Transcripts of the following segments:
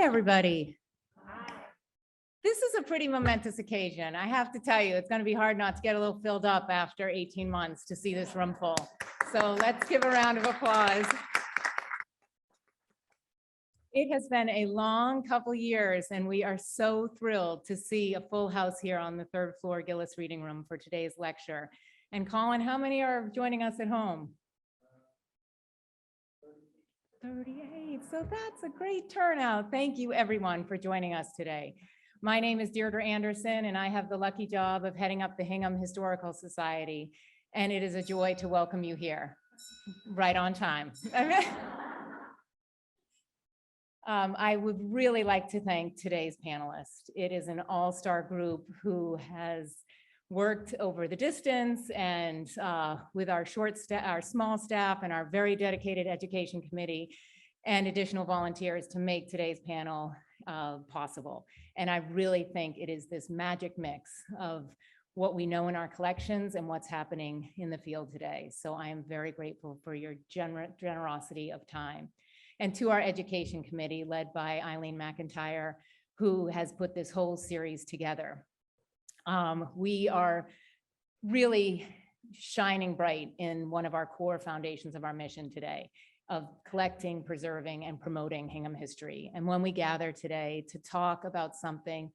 everybody. This is a pretty momentous occasion. I have to tell you, it's going to be hard not to get a little filled up after 18 months to see this room full. So let's give a round of applause. It has been a long couple years, and we are so thrilled to see a full house here on the third floor Gillis Reading Room for today's lecture. And Colin, how many are joining us at home? 38. So that's a great turnout. Thank you, everyone, for joining us today. My name is Deirdre Anderson, and I have the lucky job of heading up the Hingham Historical Society. And it is a joy to welcome you here, right on time. I would really like to thank today's panelists. It is an all-star group who has worked over the distance and with our small staff and our very dedicated education committee and additional volunteers to make today's panel possible. And I really think it is this magic mix of what we know in our collections and what's happening in the field today. So I am very grateful for your generosity of time. And to our education committee led by Eileen McIntyre, who has put this whole series together. We are really shining bright in one of our core foundations of our mission today of collecting, preserving, and promoting Hingham history. And when we gather today to talk about something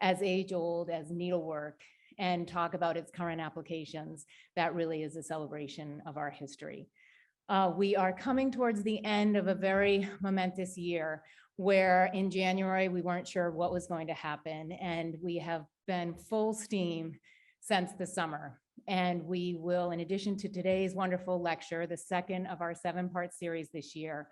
as age-old as needlework and talk about its current applications, that really is a celebration of our history. We are coming towards the end of a very momentous year where in January, we weren't sure what was going to happen, and we have been full steam since the summer. And we will, in addition to today's wonderful lecture, the second of our 7-part series this year,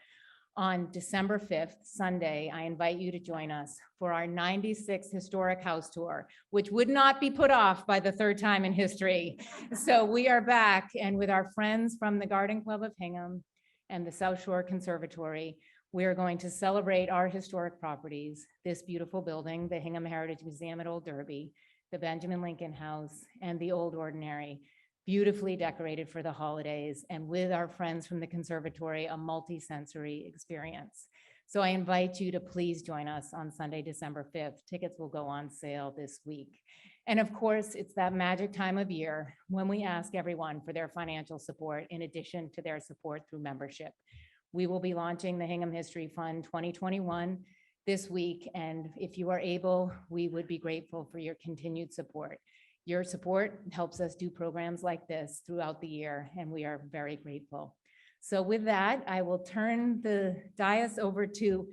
on December 5th, Sunday, I invite you to join us for our 96th historic house tour, which would not be put off by the third time in history. So we are back, and with our friends from the Garden Club of Hingham and the South Shore Conservatory, we are going to celebrate our historic properties, this beautiful building, the Hingham Heritage Museum at Old Derby, the Benjamin Lincoln House, and the Old Ordinary, beautifully decorated for the holidays, and with our friends from the conservatory, a multi-sensory experience. So I invite you to please join us on Sunday, December 5th. Tickets will go on sale this week. And of course, it's that magic time of year when we ask everyone for their financial support in addition to their support through membership. We will be launching the Hingham History Fund 2021 this week, and if you are able, we would be grateful for your continued support. Your support helps us do programs like this throughout the year, and we are very grateful. So with that, I will turn the dais over to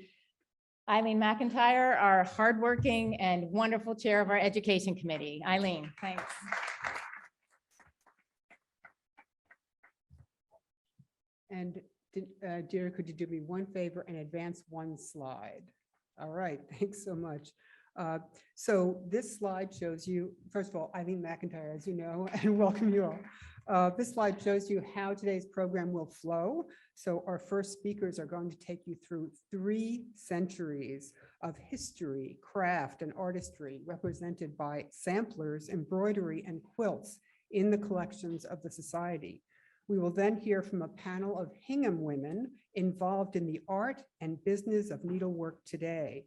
Eileen McIntyre, our hardworking and wonderful chair of our education committee. Eileen, thanks. And Deirdre, could you do me one favor and advance one slide? All right, thanks so much. So this slide shows you, first of all, Eileen McIntyre, as you know, and welcome you all. This slide shows you how today's program will flow. So our first speakers are going to take you through 3 centuries of history, craft, and artistry represented by samplers, embroidery, and quilts in the collections of the Society. We will then hear from a panel of Hingham women involved in the art and business of needlework today.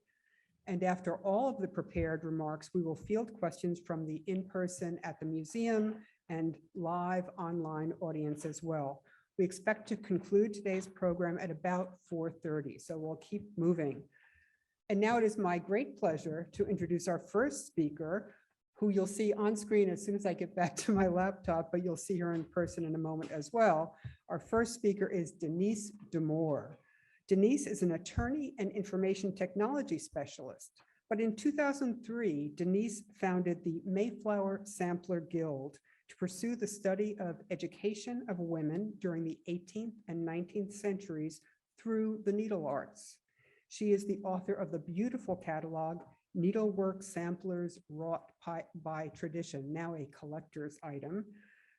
And after all of the prepared remarks, we will field questions from the in-person at the museum and live online audience as well. We expect to conclude today's program at about 4:30, so we'll keep moving. And now it is my great pleasure to introduce our first speaker, who you'll see on screen as soon as I get back to my laptop, but you'll see her in person in a moment as well. Our first speaker is Denise Demore. Denise is an attorney and information technology specialist, but in 2003, Denise founded the Mayflower Sampler Guild to pursue the study of education of women during the 18th and 19th centuries through the needle arts. She is the author of the beautiful catalog, Needlework Samplers Wrought by Tradition, now a collector's item,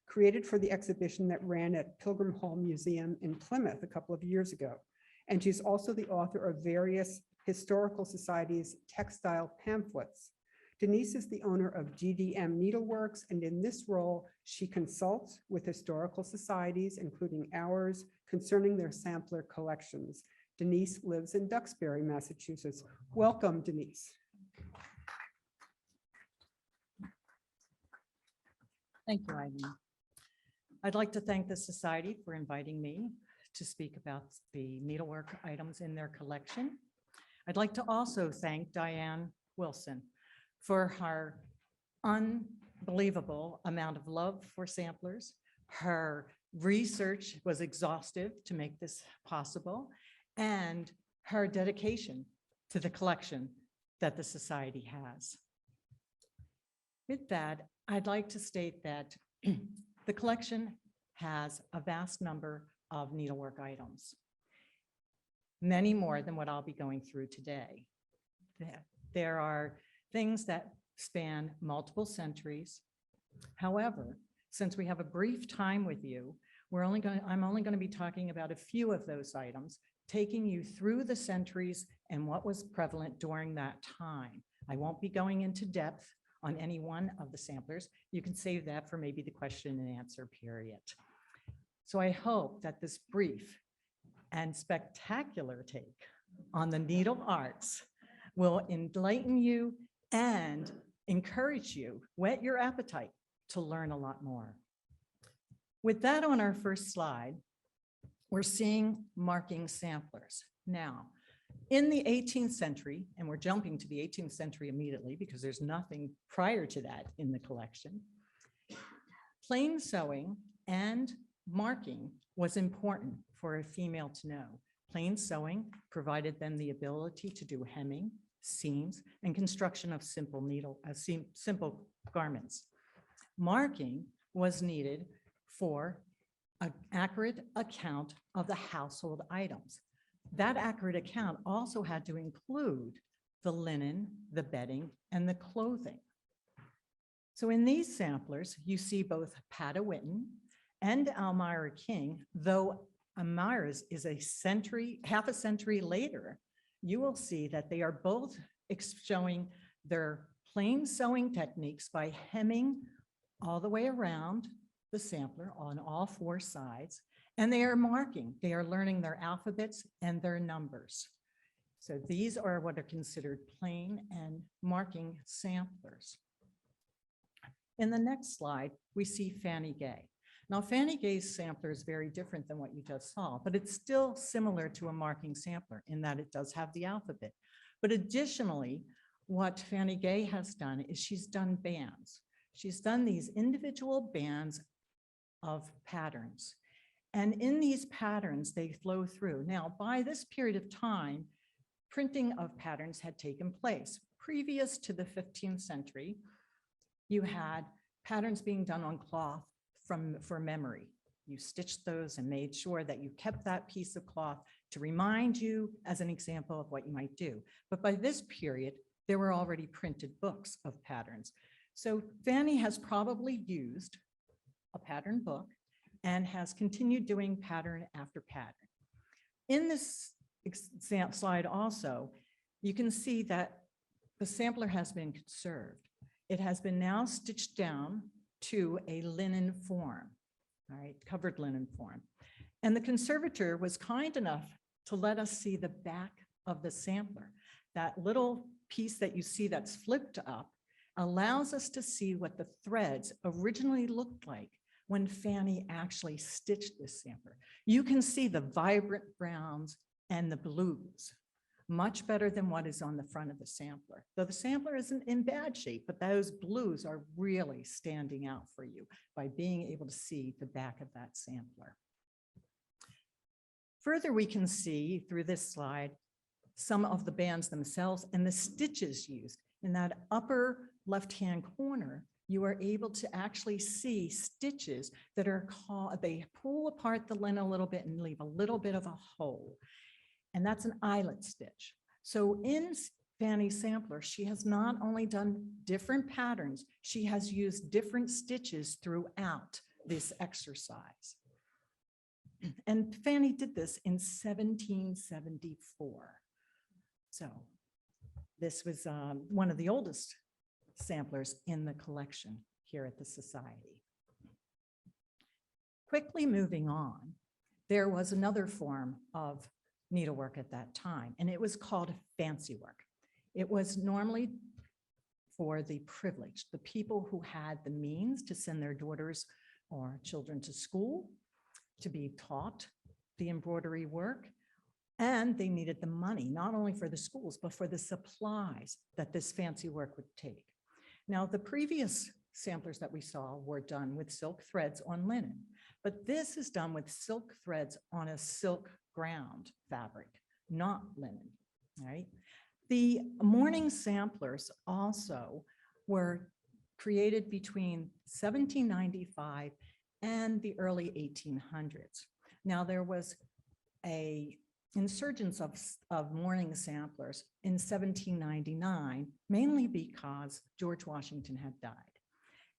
created for the exhibition that ran at Pilgrim Hall Museum in Plymouth a couple of years ago. And she's also the author of various historical societies' textile pamphlets. Denise is the owner of GDM Needleworks, and in this role, she consults with historical societies, including ours, concerning their sampler collections. Denise lives in Duxbury, Massachusetts. Welcome, Denise. Thank you, Eileen. I'd like to thank the Society for inviting me to speak about the needlework items in their collection. I'd like to also thank Diane Wilson for her unbelievable amount of love for samplers. Her research was exhaustive to make this possible, and her dedication to the collection that the Society has. With that, I'd like to state that the collection has a vast number of needlework items, many more than what I'll be going through today. There are things that span multiple centuries. However, since we have a brief time with you, I'm only going to be talking about a few of those items, taking you through the centuries and what was prevalent during that time. I won't be going into depth on any one of the samplers. You can save that for maybe the question and answer period. So I hope that this brief and spectacular take on the needle arts will enlighten you and encourage you, whet your appetite to learn a lot more. With that on our first slide, we're seeing marking samplers. Now, in the 18th century, and we're jumping to the 18th century immediately because there's nothing prior to that in the collection, plain sewing and marking was important for a female to know. Plain sewing provided them the ability to do hemming, seams, and construction of simple simple garments. Marking was needed for an accurate account of the household items. That accurate account also had to include the linen, the bedding, and the clothing. So in these samplers, you see both Pata Whitten and Elmira King, though Elmira's is half a century later, you will see that they are both showing their plain sewing techniques by hemming all the way around the sampler on all four sides, and they are marking. They are learning their alphabets and their numbers. So these are what are considered plain and marking samplers. In the next slide, we see Fanny Gay. Now, Fanny Gay's sampler is very different than what you just saw, but it's still similar to a marking sampler in that it does have the alphabet. But additionally, what Fanny Gay has done is she's done bands. She's done these individual bands of patterns. And in these patterns, they flow through. Now, by this period of time, printing of patterns had taken place. Previous to the 15th century, you had patterns being done on cloth for memory. You stitched those and made sure that you kept that piece of cloth to remind you as an example of what you might do. But by this period, there were already printed books of patterns. So Fanny has probably used a pattern book and has continued doing pattern after pattern. In this slide also, you can see that the sampler has been conserved. It has been now stitched down to a linen form, all right, covered linen form. And the conservator was kind enough to let us see the back of the sampler. That little piece that you see that's flipped up allows us to see what the threads originally looked like when Fanny actually stitched this sampler. You can see the vibrant browns and the blues, much better than what is on the front of the sampler. Though the sampler isn't in bad shape, but those blues are really standing out for you by being able to see the back of that sampler. Further, we can see through this slide some of the bands themselves and the stitches used. In that upper left-hand corner, you are able to actually see stitches that are called, they pull apart the linen a little bit and leave a little bit of a hole. And that's an eyelet stitch. So in Fanny's sampler, she has not only done different patterns, she has used different stitches throughout this exercise. And Fanny did this in 1774. So this was one of the oldest samplers in the collection here at the Society. Quickly moving on, there was another form of needlework at that time, and it was called fancy work. It was normally for the privileged, the people who had the means to send their daughters or children to school to be taught the embroidery work. And they needed the money, not only for the schools, but for the supplies that this fancy work would take. Now, the previous samplers that we saw were done with silk threads on linen, but this is done with silk threads on a silk ground fabric, not linen, right? The mourning samplers also were created between 1795 and the early 1800s. Now, there was a insurgence of mourning samplers in 1799, mainly because George Washington had died.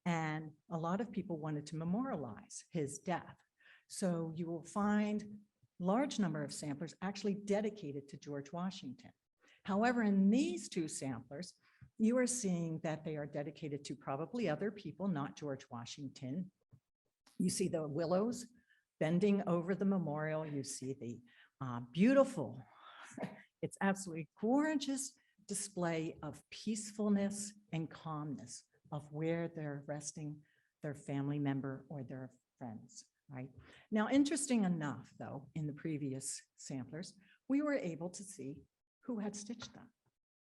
And a lot of people wanted to memorialize his death. So you will find large number of samplers actually dedicated to George Washington. However, in these two samplers, you are seeing that they are dedicated to probably other people, not George Washington. You see the willows bending over the memorial. You see the beautiful, it's absolutely gorgeous display of peacefulness and calmness of where they're resting their family member or their friends, right? Now, interesting enough, though, in the previous samplers, we were able to see who had stitched them.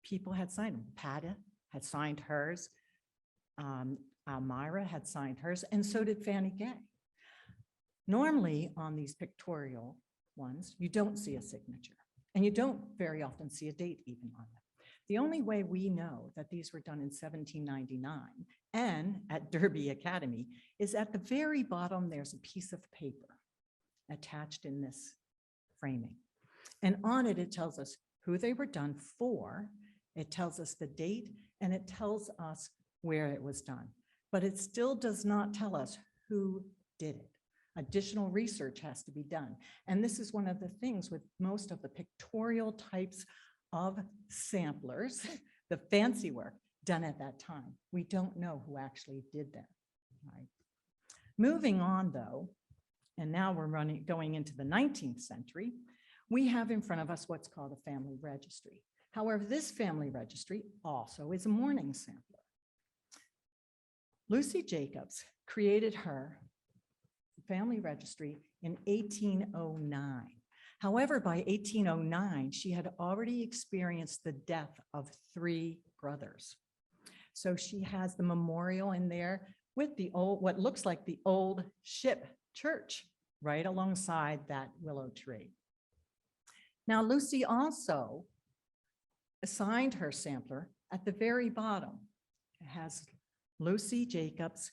People had signed them. Pata had signed hers. Elmira had signed hers, and so did Fanny Gay. Normally, on these pictorial ones, you don't see a signature, and you don't very often see a date even on them. The only way we know that these were done in 1799 and at Derby Academy is at the very bottom, there's a piece of paper attached in this framing. And on it, it tells us who they were done for, it tells us the date, and it tells us where it was done. But it still does not tell us who did it. Additional research has to be done. And this is one of the things with most of the pictorial types of samplers, the fancy work done at that time. We don't know who actually did them, right? Moving on though, and now we're going into the 19th century, we have in front of us what's called a family registry. However, this family registry also is a mourning sampler. Lucy Jacobs created her family registry in 1809. However, by 1809, she had already experienced the death of 3 brothers. So she has the memorial in there with the old, what looks like the old ship church right alongside that willow tree. Now, Lucy also assigned her sampler at the very bottom. It has Lucy Jacobs,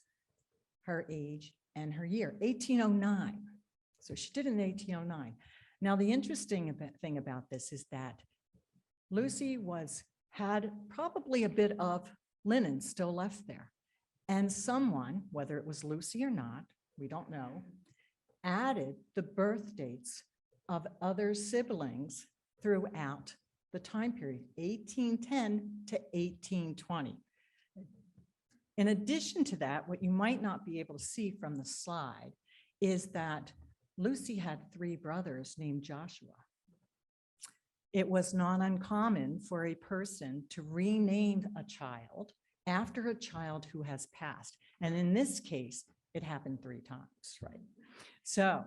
her age and her year, 1809. So she did it in 1809. Now, the interesting thing about this is that Lucy had probably a bit of linen still left there. And someone, whether it was Lucy or not, we don't know, added the birth dates of other siblings throughout the time period, 1810 to 1820. In addition to that, what you might not be able to see from the slide is that Lucy had 3 brothers named Joshua. It was not uncommon for a person to rename a child after a child who has passed. And in this case, it happened 3 times, right? So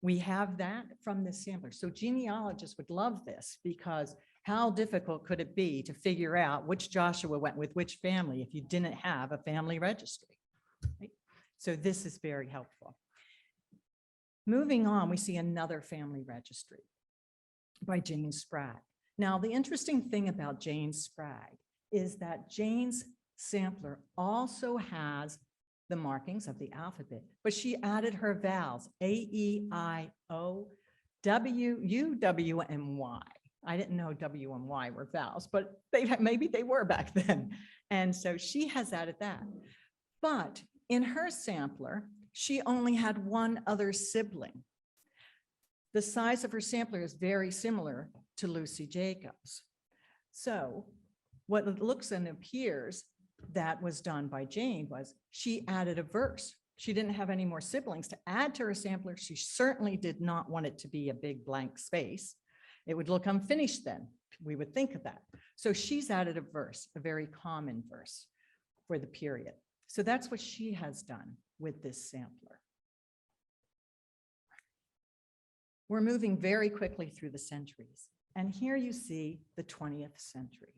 we have that from the sampler. So genealogists would love this because how difficult could it be to figure out which Joshua went with which family if you didn't have a family registry? Right? So this is very helpful. Moving on, we see another family registry by Jane Sprague. Now, the interesting thing about Jane Sprague is that Jane's sampler also has the markings of the alphabet, but she added her vowels, A, E, I, O, W, U, W, and Y. I didn't know W and Y were vowels, but maybe they were back then. And so she has added that. But in her sampler, she only had 1 other sibling. The size of her sampler is very similar to Lucy Jacobs. So what it looks and appears that was done by Jane was she added a verse She didn't have any more siblings to add to her sampler. She certainly did not want it to be a big blank space. It would look unfinished then. We would think of that. So she's added a verse, a very common verse for the period. So that's what she has done with this sampler. We're moving very quickly through the centuries. And here you see the 20th century.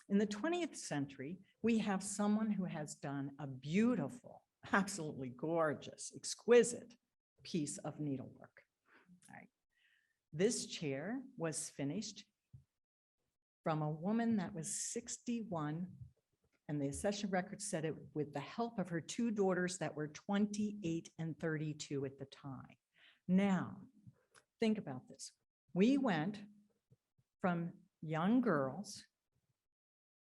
In the 20th century, we have someone who has done a beautiful, absolutely gorgeous, exquisite piece of needlework. All right. This chair was finished from a woman that was 61, and the accession record said it with the help of her two daughters that were 28 and 32 at the time. Now, think about this. We went from young girls,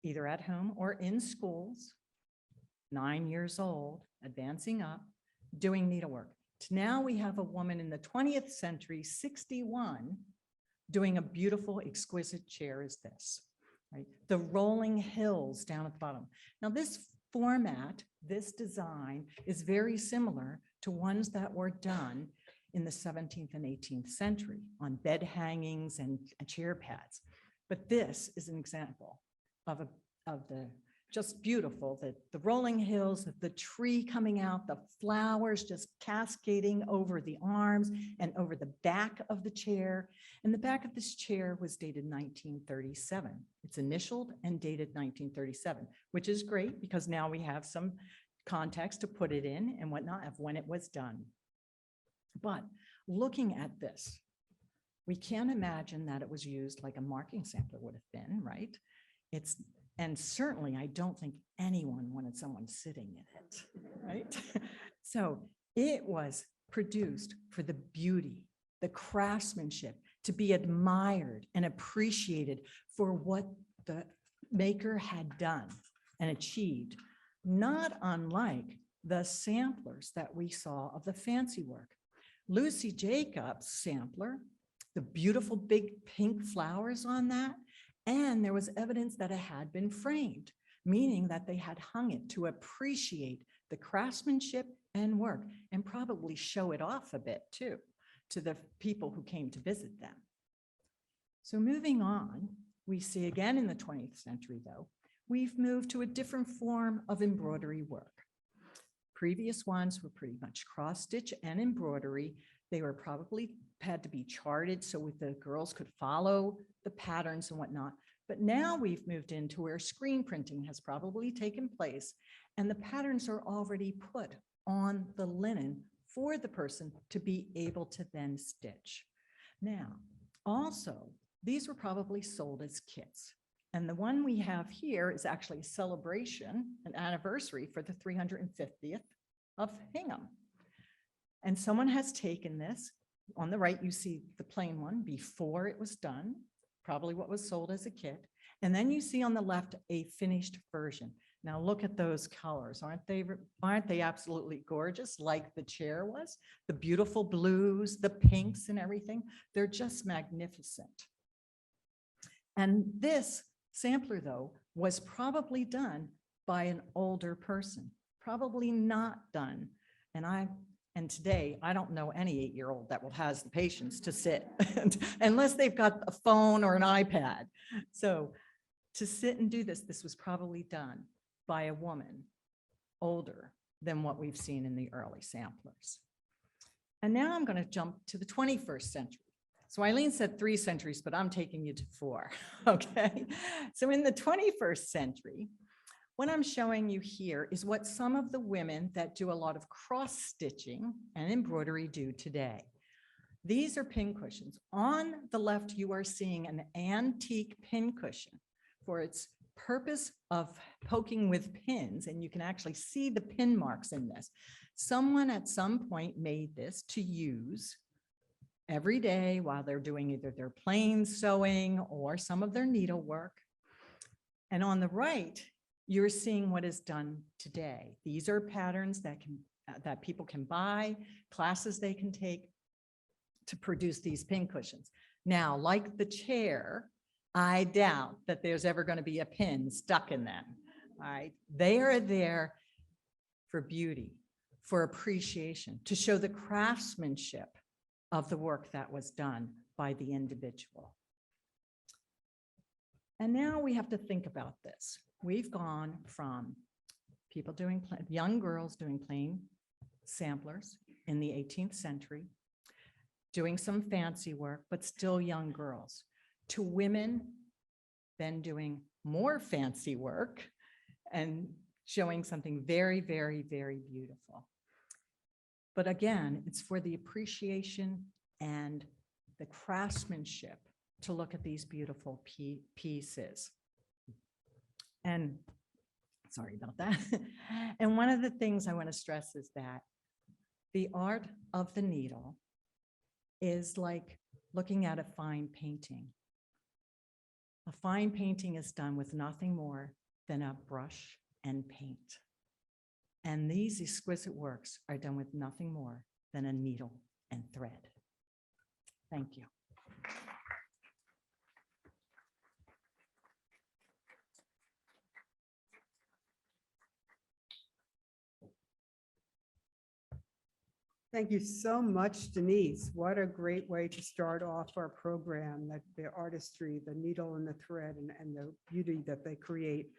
either at home or in schools, 9 years old, advancing up, doing needlework. Now we have a woman in the 20th century, 61, doing a beautiful, exquisite chair as this, right? The rolling hills down at the bottom. Now this format, this design is very similar to ones that were done in the 17th and 18th century on bed hangings and chair pads. But this is an example of the just beautiful, the rolling hills, the tree coming out, the flowers just cascading over the arms and over the back of the chair. And the back of this chair was dated 1937. It's initialed and dated 1937, which is great because now we have some context to put it in and whatnot of when it was done. But looking at this, we can't imagine that it was used like a marking sampler would have been, right? And certainly I don't think anyone wanted someone sitting in it, right? So it was produced for the beauty, the craftsmanship, to be admired and appreciated for what the maker had done and achieved, not unlike the samplers that we saw of the fancy work. Lucy Jacobs' sampler, the beautiful big pink flowers on that, and there was evidence that it had been framed, meaning that they had hung it to appreciate the craftsmanship and work and probably show it off a bit too to the people who came to visit them. So moving on, we see again in the 20th century though, we've moved to a different form of embroidery work. Previous ones were pretty much cross stitch and embroidery. They were probably had to be charted so the girls could follow the patterns and whatnot. But now we've moved into where screen printing has probably taken place and the patterns are already put on the linen for the person to be able to then stitch. Now, also, these were probably sold as kits. And the one we have here is actually a celebration, an anniversary for the 350th of Hingham. And someone has taken this. On the right, you see the plain one before it was done, probably what was sold as a kit. And then you see on the left a finished version. Now look at those colors. Aren't they absolutely gorgeous, like the chair was? The beautiful blues, the pinks and everything. They're just magnificent. And this sampler, though, was probably done by an older person, probably not done. And today, I don't know any 8-year-old that has the patience to sit unless they've got a phone or an iPad. So to sit and do this, this was probably done by a woman older than what we've seen in the early samplers. And now I'm going to jump to the 21st century. So Eileen said 3 centuries, but I'm taking you to 4, okay? So in the 21st century, what I'm showing you here is what some of the women that do a lot of cross stitching and embroidery do today. These are pin cushions. On the left, you are seeing an antique pin cushion for its purpose of poking with pins, and you can actually see the pin marks in this. Someone at some point made this to use every day while they're doing either their plain sewing or some of their needlework. And on the right, you're seeing what is done today. These are patterns that people can buy, classes they can take to produce these pin cushions. Now, like the chair, I doubt that there's ever going to be a pin stuck in them. All right, they are there for beauty, for appreciation, to show the craftsmanship of the work that was done by the individual. And now we have to think about this. We've gone from people doing, young girls doing plain samplers in the 18th century, doing some fancy work, but still young girls, to women then doing more fancy work and showing something very, very, very beautiful. But again, it's for the appreciation and the craftsmanship to look at these beautiful pieces. And sorry about that. And one of the things I want to stress is that the art of the needle is like looking at a fine painting. A fine painting is done with nothing more than a brush and paint. And these exquisite works are done with nothing more than a needle and thread. Thank you. Thank you so much, Denise. What a great way to start off our program, that the artistry, the needle and the thread, and the beauty that they create.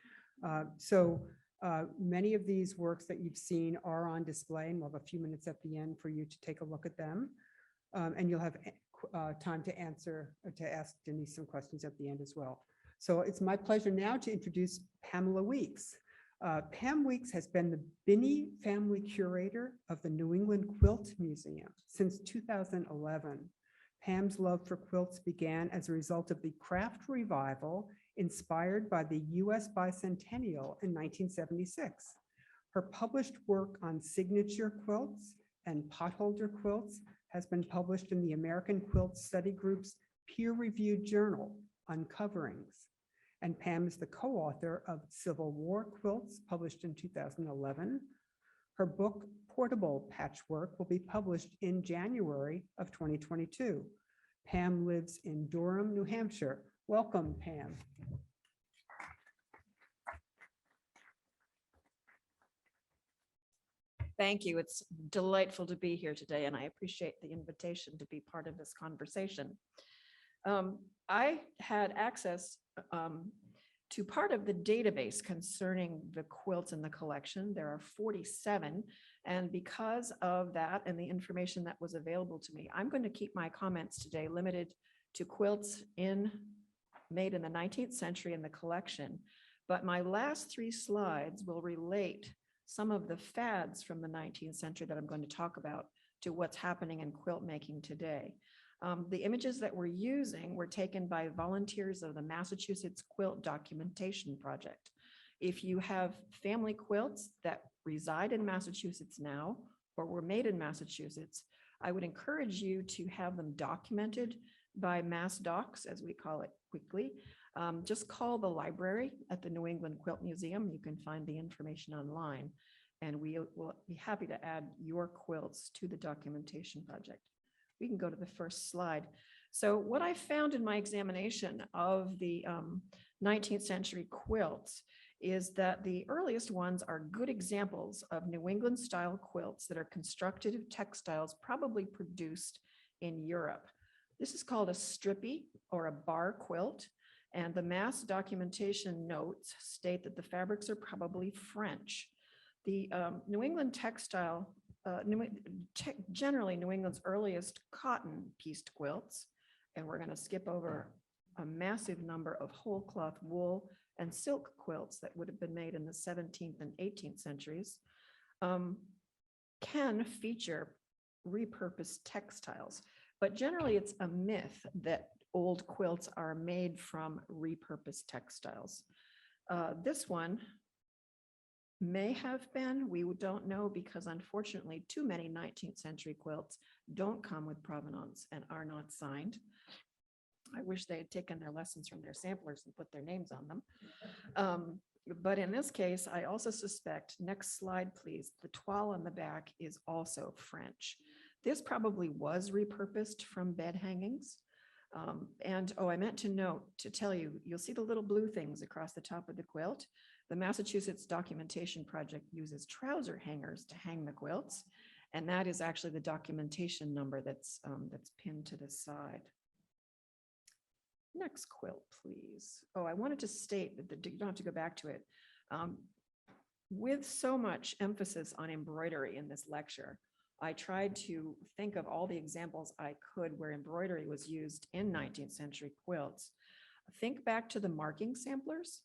Many of these works that you've seen are on display, and we'll have a few minutes at the end for you to take a look at them. And you'll have time to answer, or to ask Denise some questions at the end as well. So it's my pleasure now to introduce Pamela Weeks. Pam Weeks has been the Binney Family Curator of the New England Quilt Museum since 2011. Pam's love for quilts began as a result of the craft revival inspired by the US bicentennial in 1976. Her published work on signature quilts and potholder quilts has been published in the American Quilt Study Group's peer-reviewed journal, Uncoverings. And Pam is the co-author of Civil War Quilts, published in 2011. Her book, Portable Patchwork, will be published in January of 2022. Pam lives in Durham, New Hampshire. Welcome, Pam. Thank you. It's delightful to be here today, and I appreciate the invitation to be part of this conversation. I had access to part of the database concerning the quilts in the collection. There are 47, and because of that and the information that was available to me, I'm going to keep my comments today limited to quilts made in the 19th century in the collection. But my last 3 slides will relate some of the fads from the 19th century that I'm going to talk about to what's happening in quilt making today. The images that we're using were taken by volunteers of the Massachusetts Quilt Documentation Project. If you have family quilts that reside in Massachusetts now, or were made in Massachusetts, I would encourage you to have them documented by Mass Docs, as we call it quickly. Just call the library at the New England Quilt Museum. You can find the information online, and we will be happy to add your quilts to the documentation project. We can go to the first slide. So what I found in my examination of the 19th century quilts is that the earliest ones are good examples of New England style quilts that are constructed of textiles probably produced in Europe. This is called a strippy or a bar quilt, and the mass documentation notes state that the fabrics are probably French. The New England textile, generally New England's earliest cotton pieced quilts, and we're going to skip over a massive number of whole cloth wool and silk quilts that would have been made in the 17th and 18th centuries, can feature repurposed textiles. But generally it's a myth that old quilts are made from repurposed textiles. This one may have been, we don't know, because unfortunately too many 19th century quilts don't come with provenance and are not signed. I wish they had taken their lessons from their samplers and put their names on them. But in this case, I also suspect, next slide please, the toile on the back is also French. This probably was repurposed from bed hangings. And, oh, I meant to note, to tell you, you'll see the little blue things across the top of the quilt. The Massachusetts Documentation Project uses trouser hangers to hang the quilts. And that is actually the documentation number that's pinned to the side. Next quilt, please. Oh, I wanted to state that you don't have to go back to it. With so much emphasis on embroidery in this lecture, I tried to think of all the examples I could where embroidery was used in 19th century quilts. Think back to the marking samplers.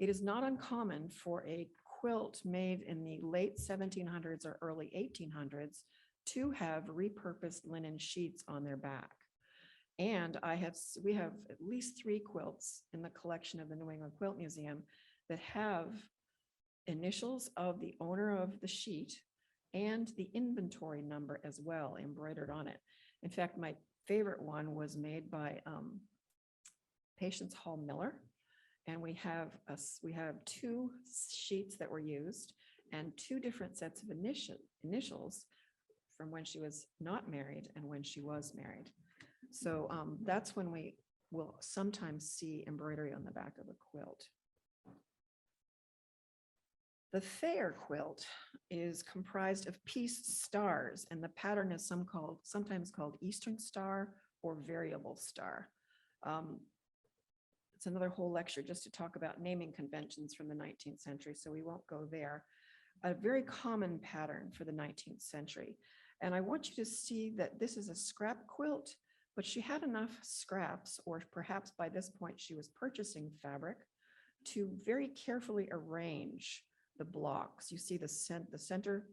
It is not uncommon for a quilt made in the late 1700s or early 1800s to have repurposed linen sheets on their back. And we have at least 3 quilts in the collection of the New England Quilt Museum that have initials of the owner of the sheet and the inventory number as well embroidered on it. In fact, my favorite one was made by Patience Hall Miller. And we have 2 sheets that were used and 2 different sets of initials from when she was not married and when she was married. So that's when we will sometimes see embroidery on the back of a quilt. The Thayer quilt is comprised of pieced stars, and the pattern is sometimes called Eastern Star or Variable Star. It's another whole lecture just to talk about naming conventions from the 19th century, so we won't go there. A very common pattern for the 19th century. And I want you to see that this is a scrap quilt, but she had enough scraps, or perhaps by this point she was purchasing fabric, to very carefully arrange the blocks. You see the center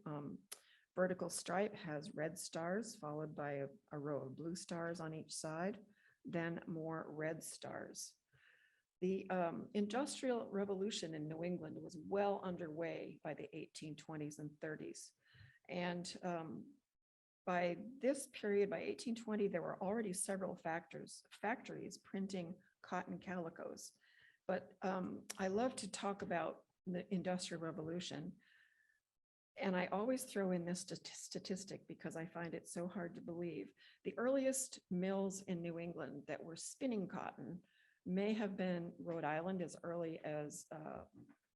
vertical stripe has red stars followed by a row of blue stars on each side, then more red stars. The Industrial Revolution in New England was well underway by the 1820s and 30s. And by this period, by 1820, there were already several factories printing cotton calicos. But I love to talk about the Industrial Revolution. And I always throw in this statistic because I find it so hard to believe. The earliest mills in New England that were spinning cotton may have been Rhode Island as early as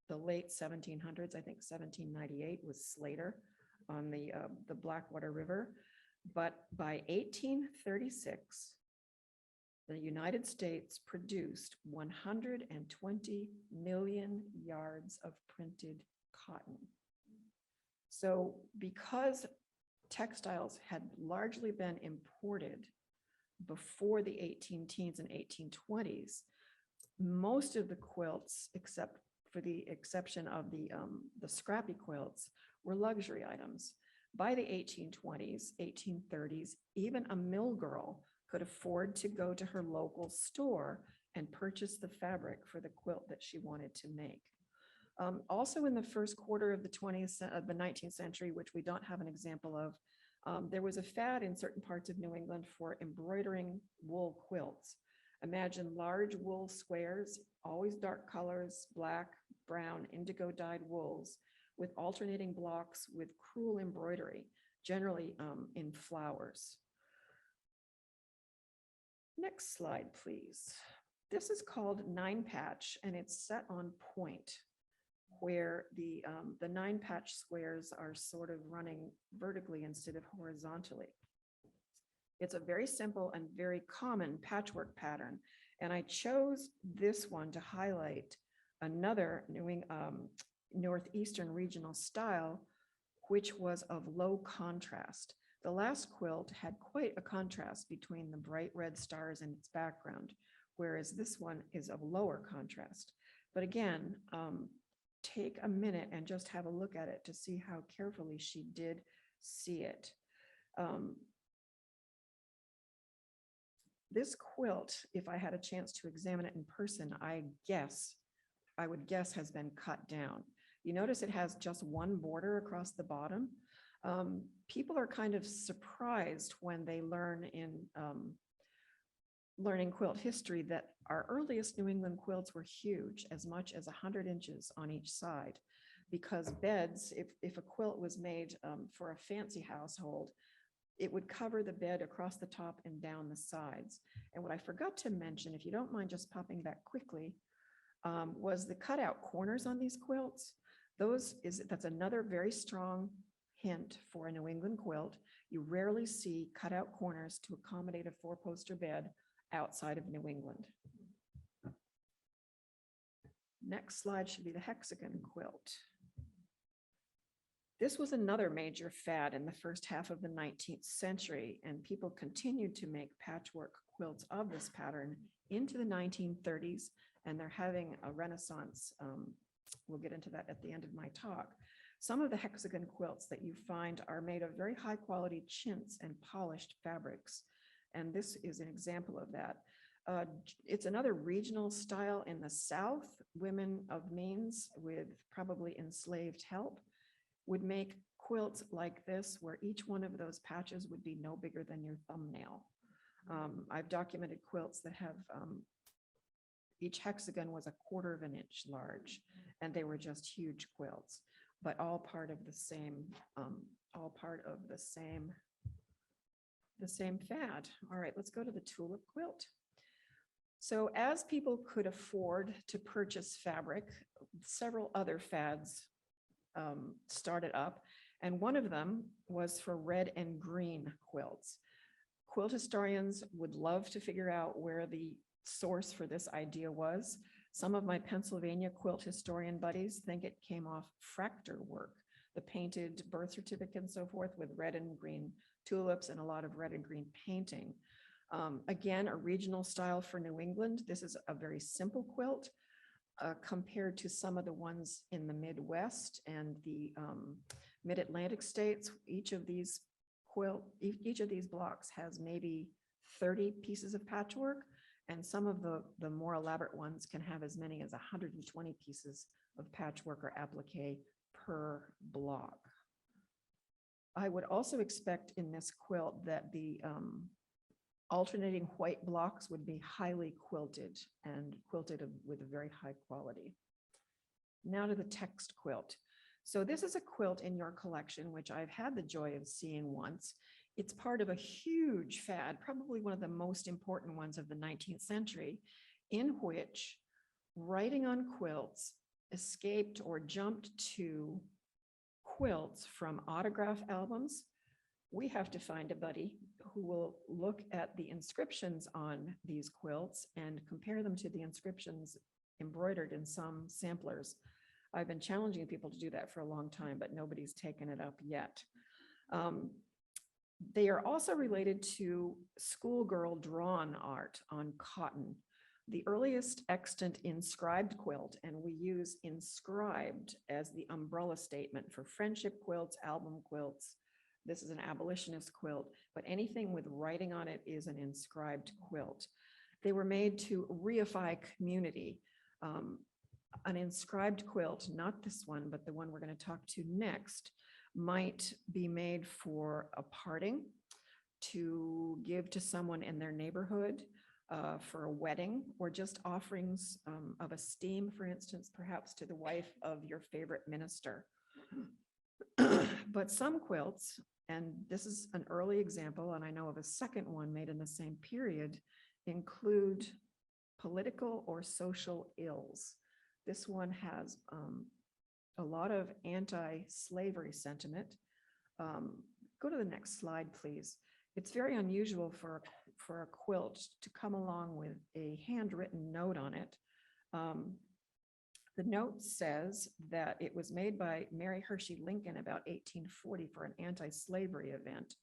the late 1700s. I think 1798 was Slater on the Blackwater River. But by 1836, the United States produced 120 million yards of printed cotton. So because textiles had largely been imported before the 18 teens and 1820s, most of the quilts, except for the exception of the scrappy quilts, were luxury items. By the 1820s, 1830s, even a mill girl could afford to go to her local store and purchase the fabric for the quilt that she wanted to make. Also in the first quarter of the 19th century, which we don't have an example of, there was a fad in certain parts of New England for embroidering wool quilts. Imagine large wool squares, always dark colors, black, brown, indigo dyed wools with alternating blocks with crewel embroidery, generally in flowers. Next slide, please. This is called 9-patch, and it's set on point, where the 9-patch squares are sort of running vertically instead of horizontally. It's a very simple and very common patchwork pattern, and I chose this one to highlight another Northeastern regional style, which was of low contrast. The last quilt had quite a contrast between the bright red stars in its background, whereas this one is of lower contrast. But again, take a minute and just have a look at it to see how carefully she did see it. This quilt, if I had a chance to examine it in person, I would guess has been cut down. You notice it has just one border across the bottom. People are kind of surprised when they learn in learning quilt history that our earliest New England quilts were huge, as much as 100 inches on each side, because beds, if a quilt was made for a fancy household, it would cover the bed across the top and down the sides. And what I forgot to mention, if you don't mind just popping back quickly, was the cutout corners on these quilts. That's another very strong hint for a New England quilt. You rarely see cutout corners to accommodate a four-poster bed outside of New England. Next slide should be the hexagon quilt. This was another major fad in the first half of the 19th century, and people continued to make patchwork quilts of this pattern into the 1930s, and they're having a renaissance. We'll get into that at the end of my talk. Some of the hexagon quilts that you find are made of very high quality chintz and polished fabrics, and this is an example of that. It's another regional style in the South. Women of means with probably enslaved help would make quilts like this, where each one of those patches would be no bigger than your thumbnail. I've documented quilts that have, each hexagon was 1/4 of an inch large, and they were just huge quilts, but all part of the same, the same fad. All right, let's go to the tulip quilt. So as people could afford to purchase fabric, several other fads started up, and one of them was for red and green quilts. Quilt historians would love to figure out where the source for this idea was. Some of my Pennsylvania quilt historian buddies think it came off Fractor work, the painted birth certificate and so forth with red and green tulips and a lot of red and green painting. Again, a regional style for New England. This is a very simple quilt compared to some of the ones in the Midwest and the mid-Atlantic states. Each of these blocks has maybe 30 pieces of patchwork, and some of the more elaborate ones can have as many as 120 pieces of patchwork or applique per block. I would also expect in this quilt that the alternating white blocks would be highly quilted and quilted with a very high quality. Now to the text quilt. So this is a quilt in your collection, which I've had the joy of seeing once. It's part of a huge fad, probably one of the most important ones of the 19th century, in which writing on quilts escaped or jumped to quilts from autograph albums. We have to find a buddy who will look at the inscriptions on these quilts and compare them to the inscriptions embroidered in some samplers. I've been challenging people to do that for a long time, but nobody's taken it up yet. They are also related to schoolgirl drawn art on cotton. The earliest extant inscribed quilt, and we use inscribed as the umbrella statement for friendship quilts, album quilts. This is an abolitionist quilt, but anything with writing on it is an inscribed quilt. They were made to reify community. An inscribed quilt, not this one, but the one we're going to talk to next, might be made for a parting, to give to someone in their neighborhood, for a wedding, or just offerings of esteem, for instance, perhaps to the wife of your favorite minister. But some quilts, and this is an early example, and I know of a second one made in the same period, include political or social ills. This one has a lot of anti-slavery sentiment. Go to the next slide, please. It's very unusual for a quilt to come along with a handwritten note on it. The note says that it was made by Mary Hershey Lincoln about 1840 for an anti-slavery event,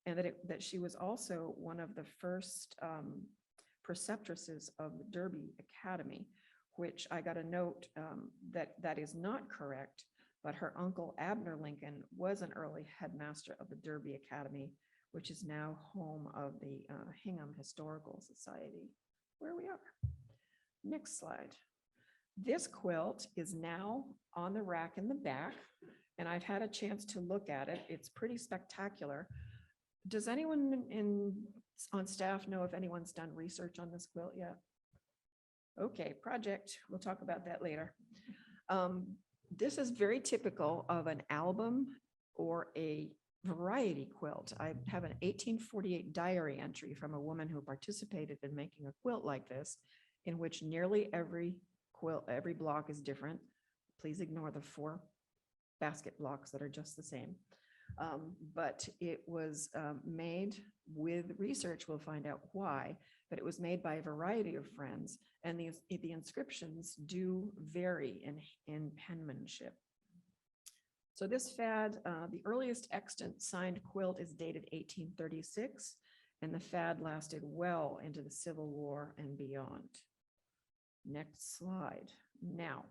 and that she was also one of the first preceptresses of the Derby Academy, which I got a note that is not correct, but her uncle Abner Lincoln was an early headmaster of the Derby Academy, which is now home of the Hingham Historical Society, where we are. Next slide. This quilt is now on the rack in the back, and I've had a chance to look at it. It's pretty spectacular. Does anyone on staff know if anyone's done research on this quilt yet? Okay, project. We'll talk about that later. This is very typical of an album or a variety quilt. I have an 1848 diary entry from a woman who participated in making a quilt like this, in which nearly every quilt, every block is different. Please ignore the 4 basket blocks that are just the same. But it was made with research, we'll find out why, but it was made by a variety of friends, and the inscriptions do vary in penmanship. So this fad, the earliest extant signed quilt is dated 1836, and the fad lasted well into the Civil War and beyond. Next slide. Now,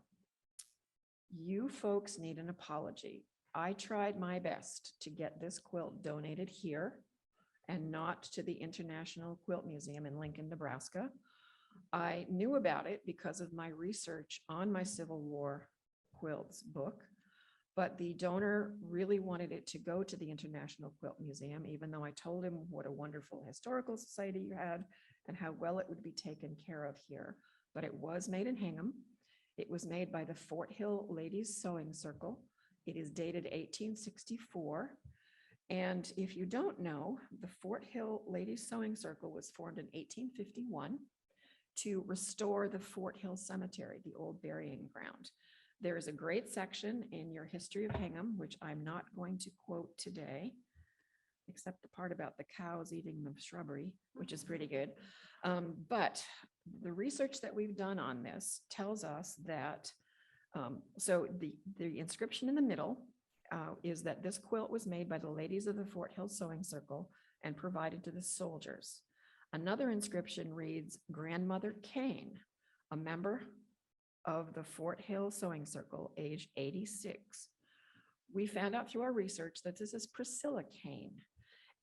you folks need an apology. I tried my best to get this quilt donated here and not to the International Quilt Museum in Lincoln, Nebraska. I knew about it because of my research on my Civil War quilts book, but the donor really wanted it to go to the International Quilt Museum, even though I told him what a wonderful historical society you had and how well it would be taken care of here. But it was made in Hingham. It was made by the Fort Hill Ladies Sewing Circle. It is dated 1864. And if you don't know, the Fort Hill Ladies Sewing Circle was formed in 1851 to restore the Fort Hill Cemetery, the old burying ground. There is a great section in your history of Hingham, which I'm not going to quote today, except the part about the cows eating the shrubbery, which is pretty good. But the research that we've done on this tells us that, so the inscription in the middle is that this quilt was made by the ladies of the Fort Hill Sewing Circle and provided to the soldiers. Another inscription reads, Grandmother Kane, a member of the Fort Hill Sewing Circle, age 86. We found out through our research that this is Priscilla Kane,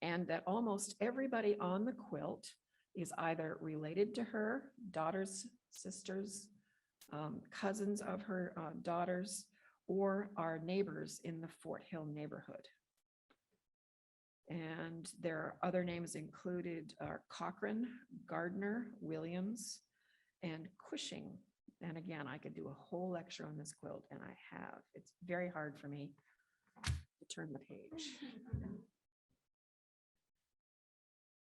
and that almost everybody on the quilt is either related to her, daughters, sisters, cousins of her daughters, or our neighbors in the Fort Hill neighborhood. And there are other names included are Cochran, Gardner, Williams, and Cushing. And again, I could do a whole lecture on this quilt, and I have. It's very hard for me to turn the page.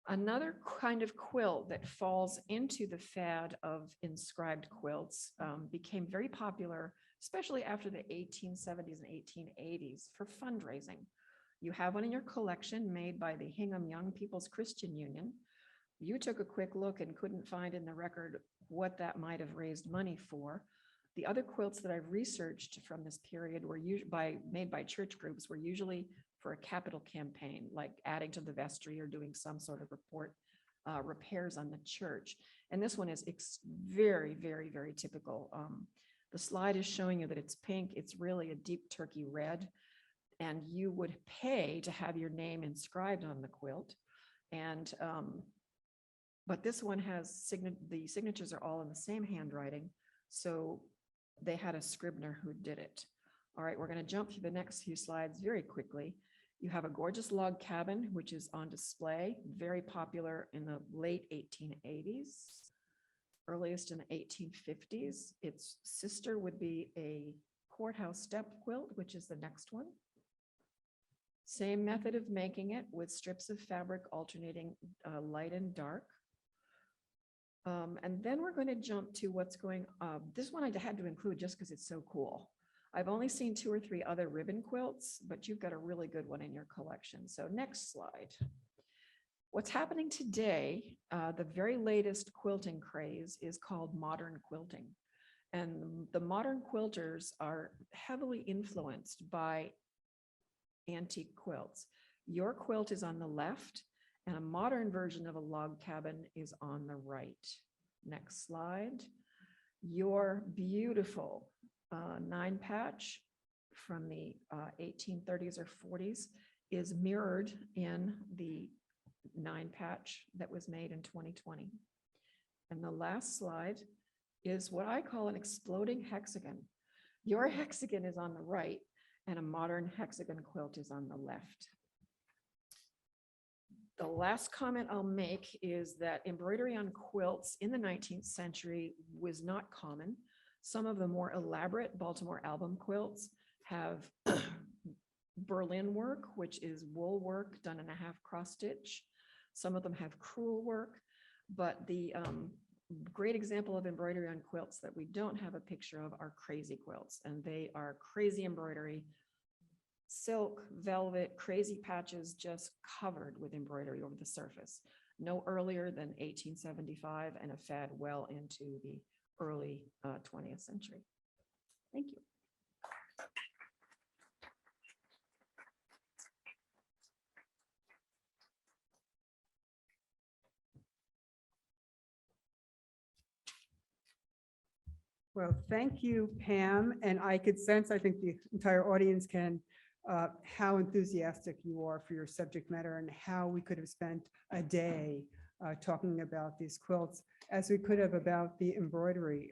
Another kind of quilt that falls into the fad of inscribed quilts became very popular, especially after the 1870s and 1880s, for fundraising. You have one in your collection made by the Hingham Young People's Christian Union. You took a quick look and couldn't find in the record what that might have raised money for. The other quilts that I've researched from this period were made by church groups, were usually for a capital campaign, like adding to the vestry or doing some sort of repairs on the church. And this one is very, very, very typical. The slide is showing you that it's pink. It's really a deep turkey red. And you would pay to have your name inscribed on the quilt. And but this one has the signatures are all in the same handwriting. So they had a scrivener who did it. All right, we're going to jump through the next few slides very quickly. You have a gorgeous log cabin, which is on display, very popular in the late 1880s, earliest in the 1850s. Its sister would be a courthouse step quilt, which is the next one. Same method of making it with strips of fabric alternating light and dark. And then we're going to jump to what's going, this one I had to include just because it's so cool. I've only seen 2 or 3 other ribbon quilts, but you've got a really good one in your collection. So next slide. What's happening today, the very latest quilting craze is called modern quilting. And the modern quilters are heavily influenced by antique quilts. Your quilt is on the left, and a modern version of a log cabin is on the right. Next slide. Your beautiful 9-patch from the 1830s or 40s is mirrored in the 9-patch that was made in 2020. And the last slide is what I call an exploding hexagon. Your hexagon is on the right, and a modern hexagon quilt is on the left. The last comment I'll make is that embroidery on quilts in the 19th century was not common. Some of the more elaborate Baltimore album quilts have Berlin work, which is wool work done in a half cross stitch. Some of them have crewel work, but the great example of embroidery on quilts that we don't have a picture of are crazy quilts, and they are crazy embroidery, silk, velvet, crazy patches just covered with embroidery over the surface. No earlier than 1875 and a fad well into the early 20th century. Thank you. Well, thank you, Pam. And I could sense, I think the entire audience can, how enthusiastic you are for your subject matter and how we could have spent a day talking about these quilts as we could have about the embroidery.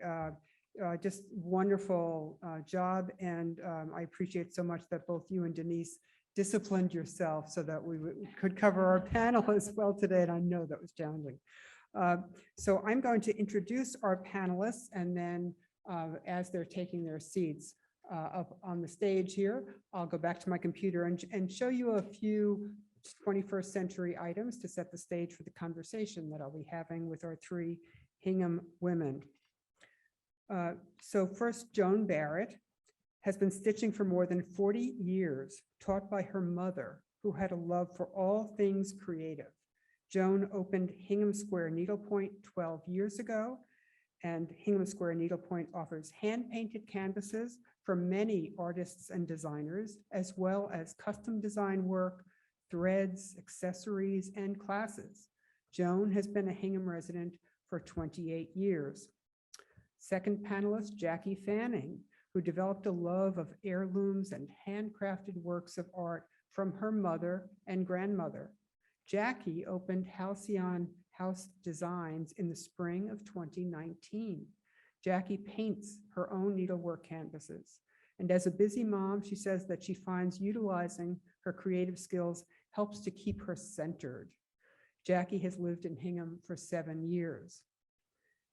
Just wonderful job. And I appreciate so much that both you and Denise disciplined yourself so that we could cover our panel as well today. And I know that was challenging. So I'm going to introduce our panelists, and then as they're taking their seats up on the stage here, I'll go back to my computer and show you a few 21st century items to set the stage for the conversation that I'll be having with our three Hingham women. So first, Joan Barrett has been stitching for more than 40 years, taught by her mother, who had a love for all things creative. Joan opened Hingham Square Needlepoint 12 years ago, and Hingham Square Needlepoint offers hand-painted canvases for many artists and designers, as well as custom design work, threads, accessories, and classes. Joan has been a Hingham resident for 28 years. Second panelist, Jackie Fanning, who developed a love of heirlooms and handcrafted works of art from her mother and grandmother. Jackie opened Halcyon House Designs in the spring of 2019. Jackie paints her own needlework canvases. And as a busy mom, she says that she finds utilizing her creative skills helps to keep her centered. Jackie has lived in Hingham for 7 years.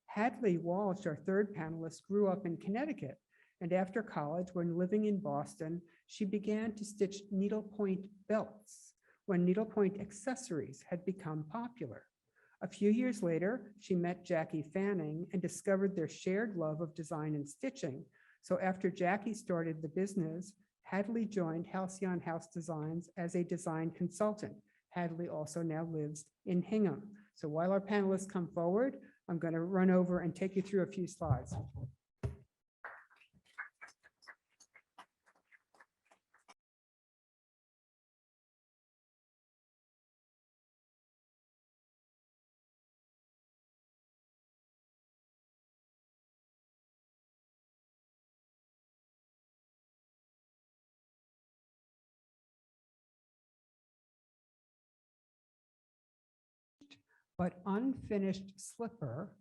Hadley Walsh, our third panelist, grew up in Connecticut, and after college, when living in Boston, she began to stitch needlepoint belts when needlepoint accessories had become popular. A few years later, she met Jackie Fanning and discovered their shared love of design and stitching. So after Jackie started the business, Hadley joined Halcyon House Designs as a design consultant. Hadley also now lives in Hingham. So while our panelists come forward, I'm going to run over and take you through a few slides. But unfinished slipper,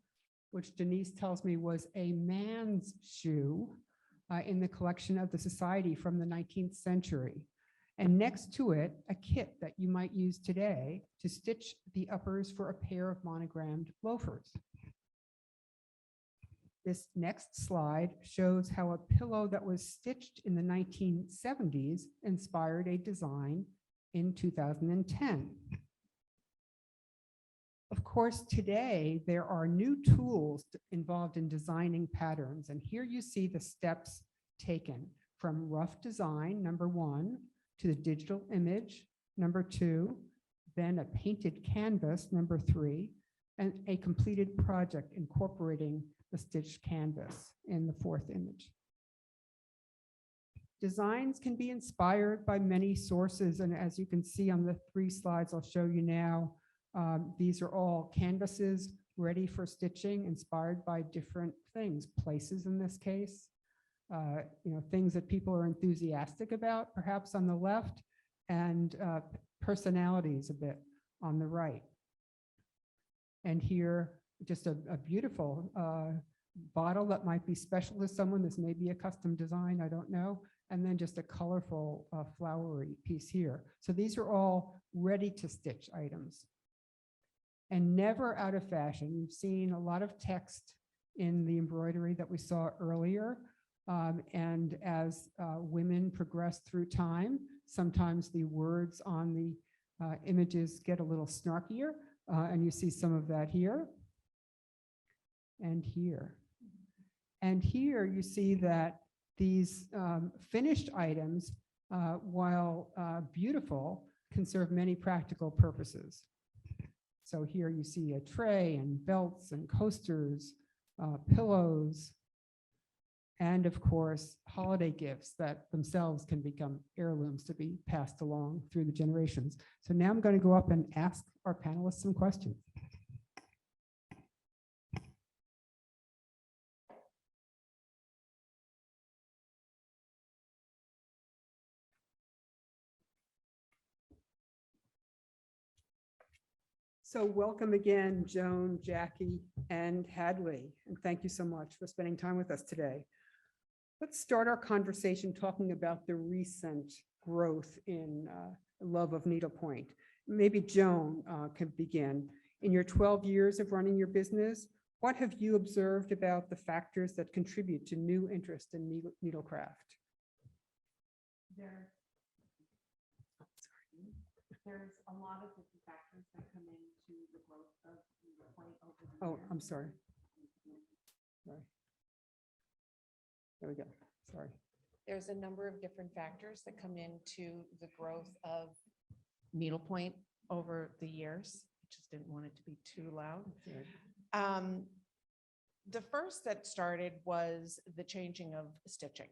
which Denise tells me was a man's shoe in the collection of the Society from the 19th century. And next to it, a kit that you might use today to stitch the uppers for a pair of monogrammed loafers. This next slide shows how a pillow that was stitched in the 1970s inspired a design in 2010. Of course, today there are new tools involved in designing patterns, and here you see the steps taken from rough design, number 1, to the digital image, number 2, then a painted canvas, number 3, and a completed project incorporating the stitched canvas in the 4th image. Designs can be inspired by many sources, and as you can see on the 3 slides I'll show you now, these are all canvases ready for stitching, inspired by different things, places in this case, things that people are enthusiastic about, perhaps on the left, and personalities a bit on the right. And here, just a beautiful bottle that might be special to someone. This may be a custom design, I don't know. And then just a colorful flowery piece here. So these are all ready to stitch items. And never out of fashion. You've seen a lot of text in the embroidery that we saw earlier. And as women progress through time, sometimes the words on the images get a little snarkier, and you see some of that here and here. And here you see that these finished items, while beautiful, can serve many practical purposes. So here you see a tray and belts and coasters, pillows, and of course, holiday gifts that themselves can become heirlooms to be passed along through the generations. So now I'm going to go up and ask our panelists some questions. So welcome again, Joan, Jackie, and Hadley, and thank you so much for spending time with us today. Let's start our conversation talking about the recent growth in love of needlepoint. Maybe Joan could begin. In your 12 years of running your business, what have you observed about the factors that contribute to new interest in needlecraft? There's a lot of different factors that come into the growth of needlepoint over the Oh, years. I'm sorry. Sorry. There we go. Sorry. There's a number of different factors that come into the growth of needlepoint over the years. I just didn't want it to be too loud. The first that started was the changing of stitching.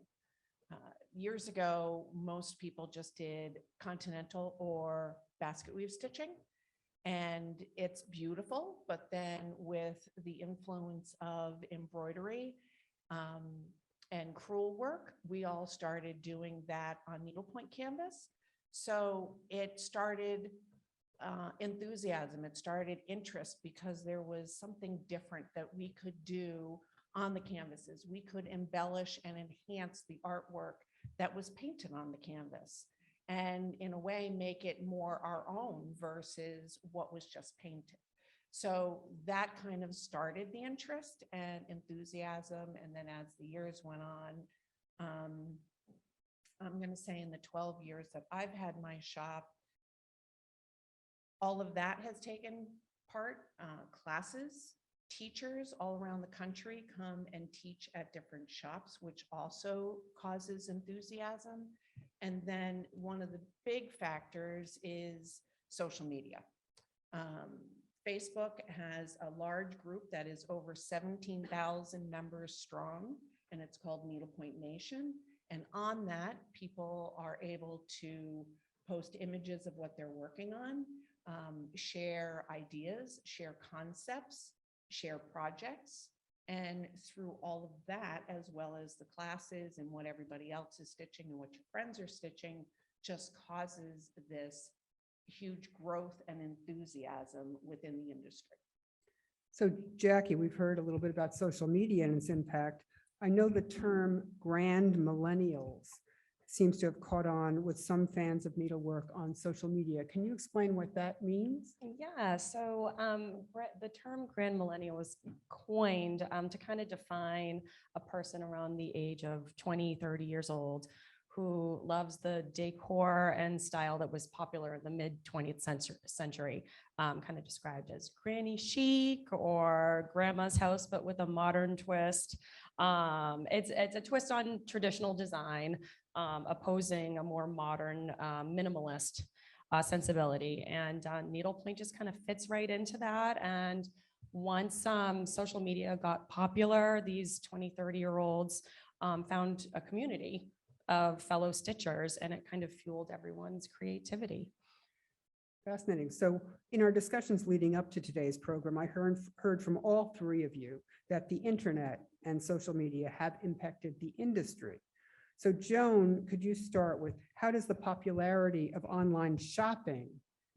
Years ago, most people just did continental or basket weave stitching, and it's beautiful. But then with the influence of embroidery and crewel work, we all started doing that on needlepoint canvas. So it started enthusiasm, it started interest, because there was something different that we could do on the canvases. We could embellish and enhance the artwork that was painted on the canvas, and in a way make it more our own versus what was just painted. So that kind of started the interest and enthusiasm. And then as the years went on, I'm going to say in the 12 years that I've had my shop, all of that has taken part. Classes, teachers all around the country come and teach at different shops, which also causes enthusiasm. And then one of the big factors is social media. Facebook has a large group that is over 17,000 members strong, and it's called Needlepoint Nation. And on that, people are able to post images of what they're working on, share ideas, share concepts, share projects. And through all of that, as well as the classes and what everybody else is stitching and what your friends are stitching, just causes this huge growth and enthusiasm within the industry. So Jackie, we've heard a little bit about social media and its impact. I know the term grand millennials seems to have caught on with some fans of needlework on social media. Can you explain what that means? Yeah, so the term grand millennial was coined to kind of define a person around the age of 20, 30 years old who loves the decor and style that was popular in the mid 20th century, kind of described as granny chic or grandma's house, but with a modern twist. It's a twist on traditional design, opposing a more modern minimalist sensibility, and needlepoint just kind of fits right into that. And once social media got popular, these 20, 30-year-olds found a community of fellow stitchers, and it kind of fueled everyone's creativity. Fascinating. So in our discussions leading up to today's program, I heard from all three of you that the internet and social media have impacted the industry. So Joan, could you start with, how does the popularity of online shopping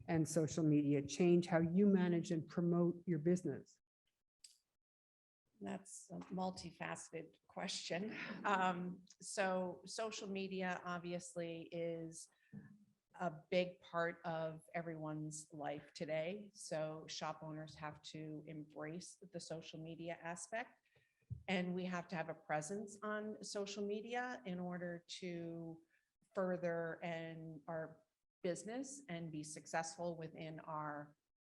and social media change how you manage and promote your business? That's a multifaceted question. So social media obviously is a big part of everyone's life today. So shop owners have to embrace the social media aspect. And we have to have a presence on social media in order to further our business and be successful within our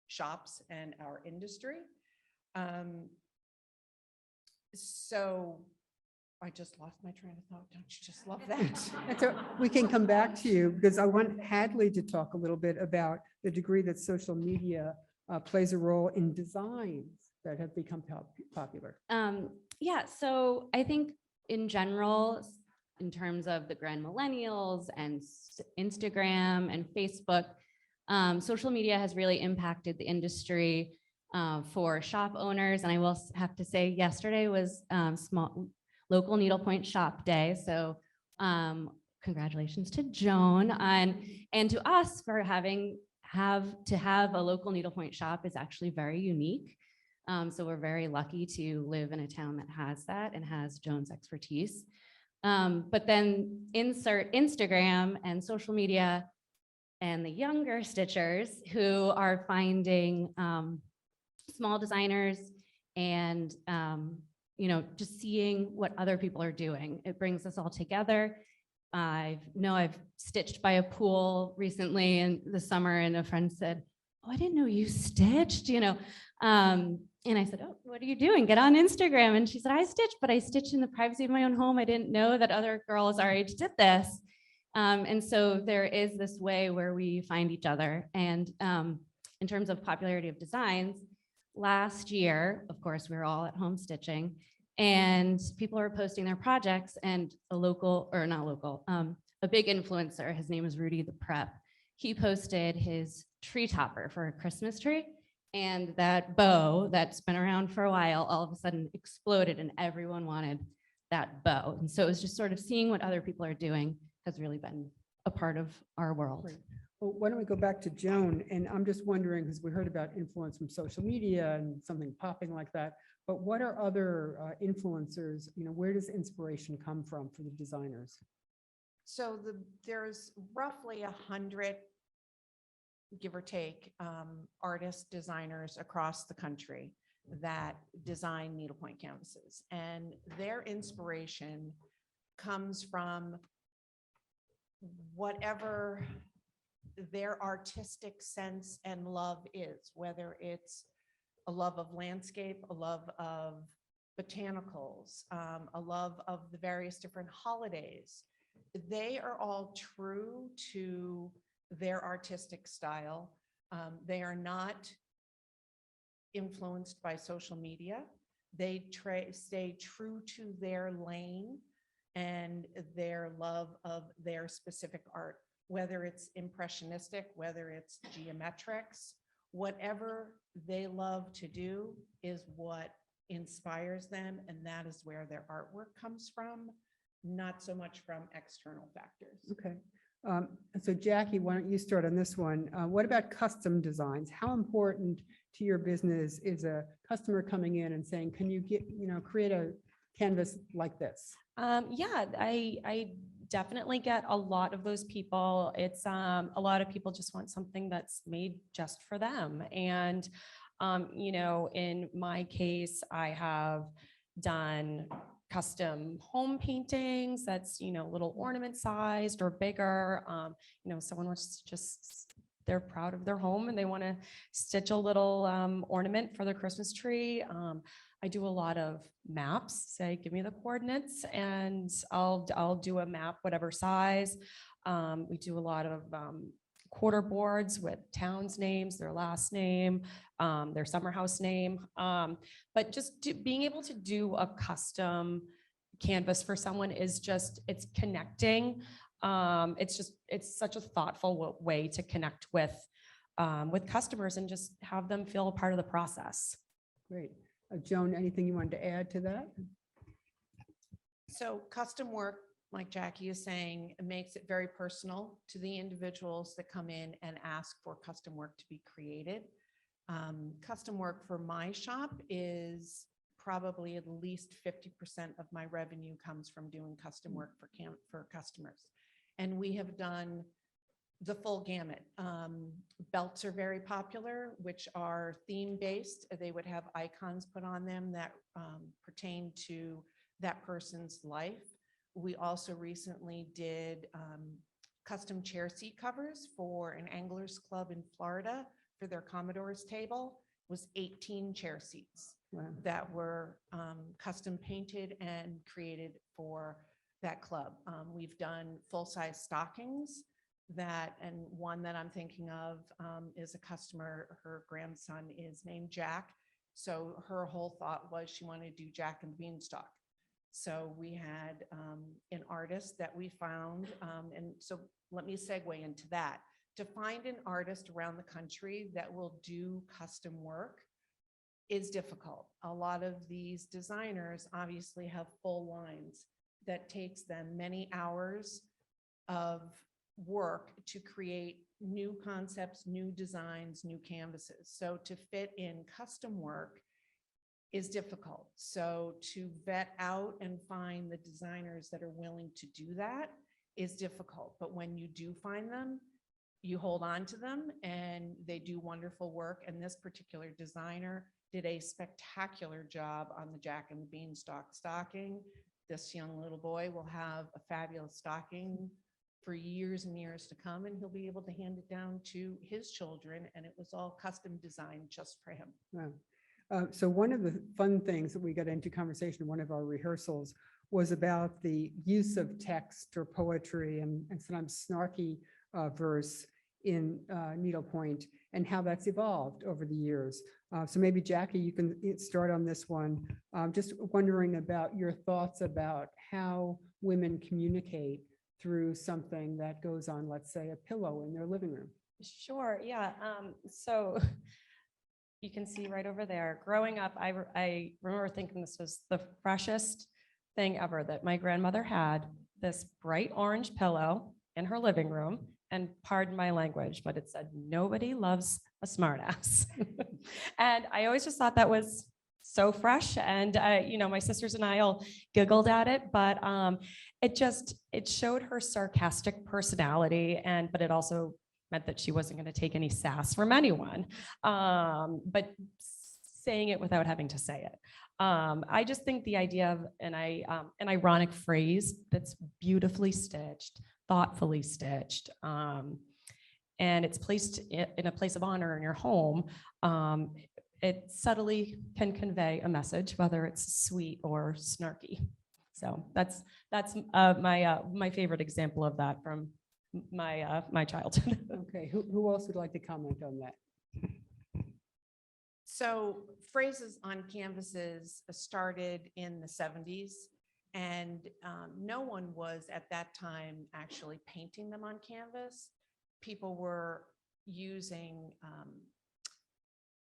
shops and our industry. So I just lost my train of thought. Don't you just love that? And so we can come back to you because I want Hadley to talk a little bit about the degree that social media plays a role in designs that have become popular. Yeah, so I think in general, in terms of the grand millennials and Instagram and Facebook, social media has really impacted the industry for shop owners. And I will have to say, yesterday was local needlepoint shop day. So congratulations to Joan and to us for to have a local needlepoint shop is actually very unique. So we're very lucky to live in a town that has that and has Joan's expertise. But then insert Instagram and social media and the younger stitchers who are finding small designers and just seeing what other people are doing. It brings us all together. I've stitched by a pool recently in the summer, and a friend said, "Oh, I didn't know you stitched," and I said, "Oh, what are you doing? Get on Instagram." And she said, "I stitch, but I stitch in the privacy of my own home. I didn't know that other girls our age did this." And so there is this way where we find each other. And in terms of popularity of designs, last year, of course, we were all at home stitching, and people were posting their projects, and a big influencer, his name is Rudy the Prep. He posted his tree topper for a Christmas tree, and that bow that's been around for a while all of a sudden exploded, and everyone wanted that bow. And so it was just sort of seeing what other people are doing has really been a part of our world. Great. Well, why don't we go back to Joan? And I'm just wondering, because we heard about influence from social media and something popping like that, but what are other influencers? Where does inspiration come from for the designers? So there's roughly 100, give or take, artists, designers across the country that design needlepoint canvases. And their inspiration comes from whatever their artistic sense and love is, whether it's a love of landscape, a love of botanicals, a love of the various different holidays. They are all true to their artistic style. They are not influenced by social media. They stay true to their lane and their love of their specific art, whether it's impressionistic, whether it's geometrics, whatever they love to do is what inspires them. And that is where their artwork comes from, not so much from external factors. Okay. So Jackie, why don't you start on this one? What about custom designs? How important to your business is a customer coming in and saying, "Can you create a canvas like this"? Yeah, I definitely get a lot of those people. It's a lot of people just want something that's made just for them. And, in my case, I have done custom home paintings that's, little ornament sized or bigger. Someone wants to they're proud of their home and they want to stitch a little ornament for their Christmas tree. I do a lot of maps, say, give me the coordinates and I'll do a map, whatever size. We do a lot of quarter boards with towns names, their last name, their summer house name. But just being able to do a custom canvas for someone is it's connecting. It's such a thoughtful way to connect with customers and just have them feel a part of the process. Great. Joan, anything you wanted to add to that? So custom work, like Jackie is saying, makes it very personal to the individuals that come in and ask for custom work to be created. Custom work for my shop is probably at least 50% of my revenue comes from doing custom work for customers. And we have done the full gamut. Belts are very popular, which are theme-based. They would have icons put on them that pertain to that person's life. We also recently did custom chair seat covers for an anglers club in Florida for their Commodore's table. It was 18 chair seats Wow. that were custom painted and created for that club. We've done full-size stockings that, and one that I'm thinking of is a customer, her grandson is named Jack. So her whole thought was she wanted to do Jack and the Beanstalk. So we had an artist that we found, and so let me segue into that. To find an artist around the country that will do custom work is difficult. A lot of these designers obviously have full lines that takes them many hours of work to create new concepts, new designs, new canvases. So to fit in custom work is difficult. So to vet out and find the designers that are willing to do that is difficult. But when you do find them, you hold on to them and they do wonderful work. And this particular designer did a spectacular job on the Jack and the Beanstalk stocking. This young little boy will have a fabulous stocking for years and years to come, and he'll be able to hand it down to his children. And it was all custom designed just for him. Wow. So one of the fun things that we got into conversation, one of our rehearsals, was about the use of text or poetry and sometimes snarky verse in needlepoint and how that's evolved over the years. So maybe Jackie, you can start on this one. Just wondering about your thoughts about how women communicate through something that goes on, let's say, a pillow in their living room. Sure, yeah. So you can see right over there, growing up, I remember thinking this was the freshest thing ever, that my grandmother had this bright orange pillow in her living room, and pardon my language, but it said, "Nobody loves a smartass." And I always just thought that was so fresh. And, my sisters and I all giggled at it, but it showed her sarcastic personality, but it also meant that she wasn't going to take any sass from anyone, but saying it without having to say it. I just think the idea of an ironic phrase that's beautifully stitched, thoughtfully stitched, and it's placed in a place of honor in your home, it subtly can convey a message, whether it's sweet or snarky. So that's my favorite example of that from my childhood. Okay, who else would like to comment on that? So phrases on canvases started in the 70s, and no one was at that time actually painting them on canvas. People were using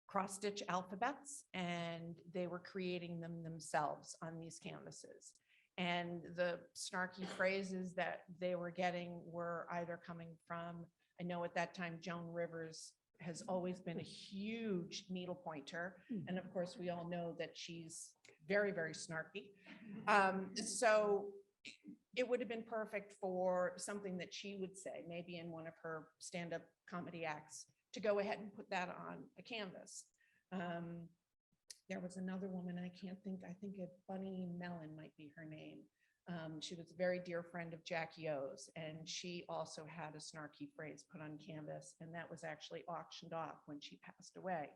cross-stitch alphabets, and they were creating them themselves on these canvases. And the snarky phrases that they were getting were either coming from, I know at that time, Joan Rivers has always been a huge needle pointer. And of course, we all know that she's very, very snarky. So it would have been perfect for something that she would say, maybe in one of her stand-up comedy acts, to go ahead and put that on a canvas. There was another woman, I think Bunny Mellon might be her name. She was a very dear friend of Jackie O's, and she also had a snarky phrase put on canvas, and that was actually auctioned off when she passed away.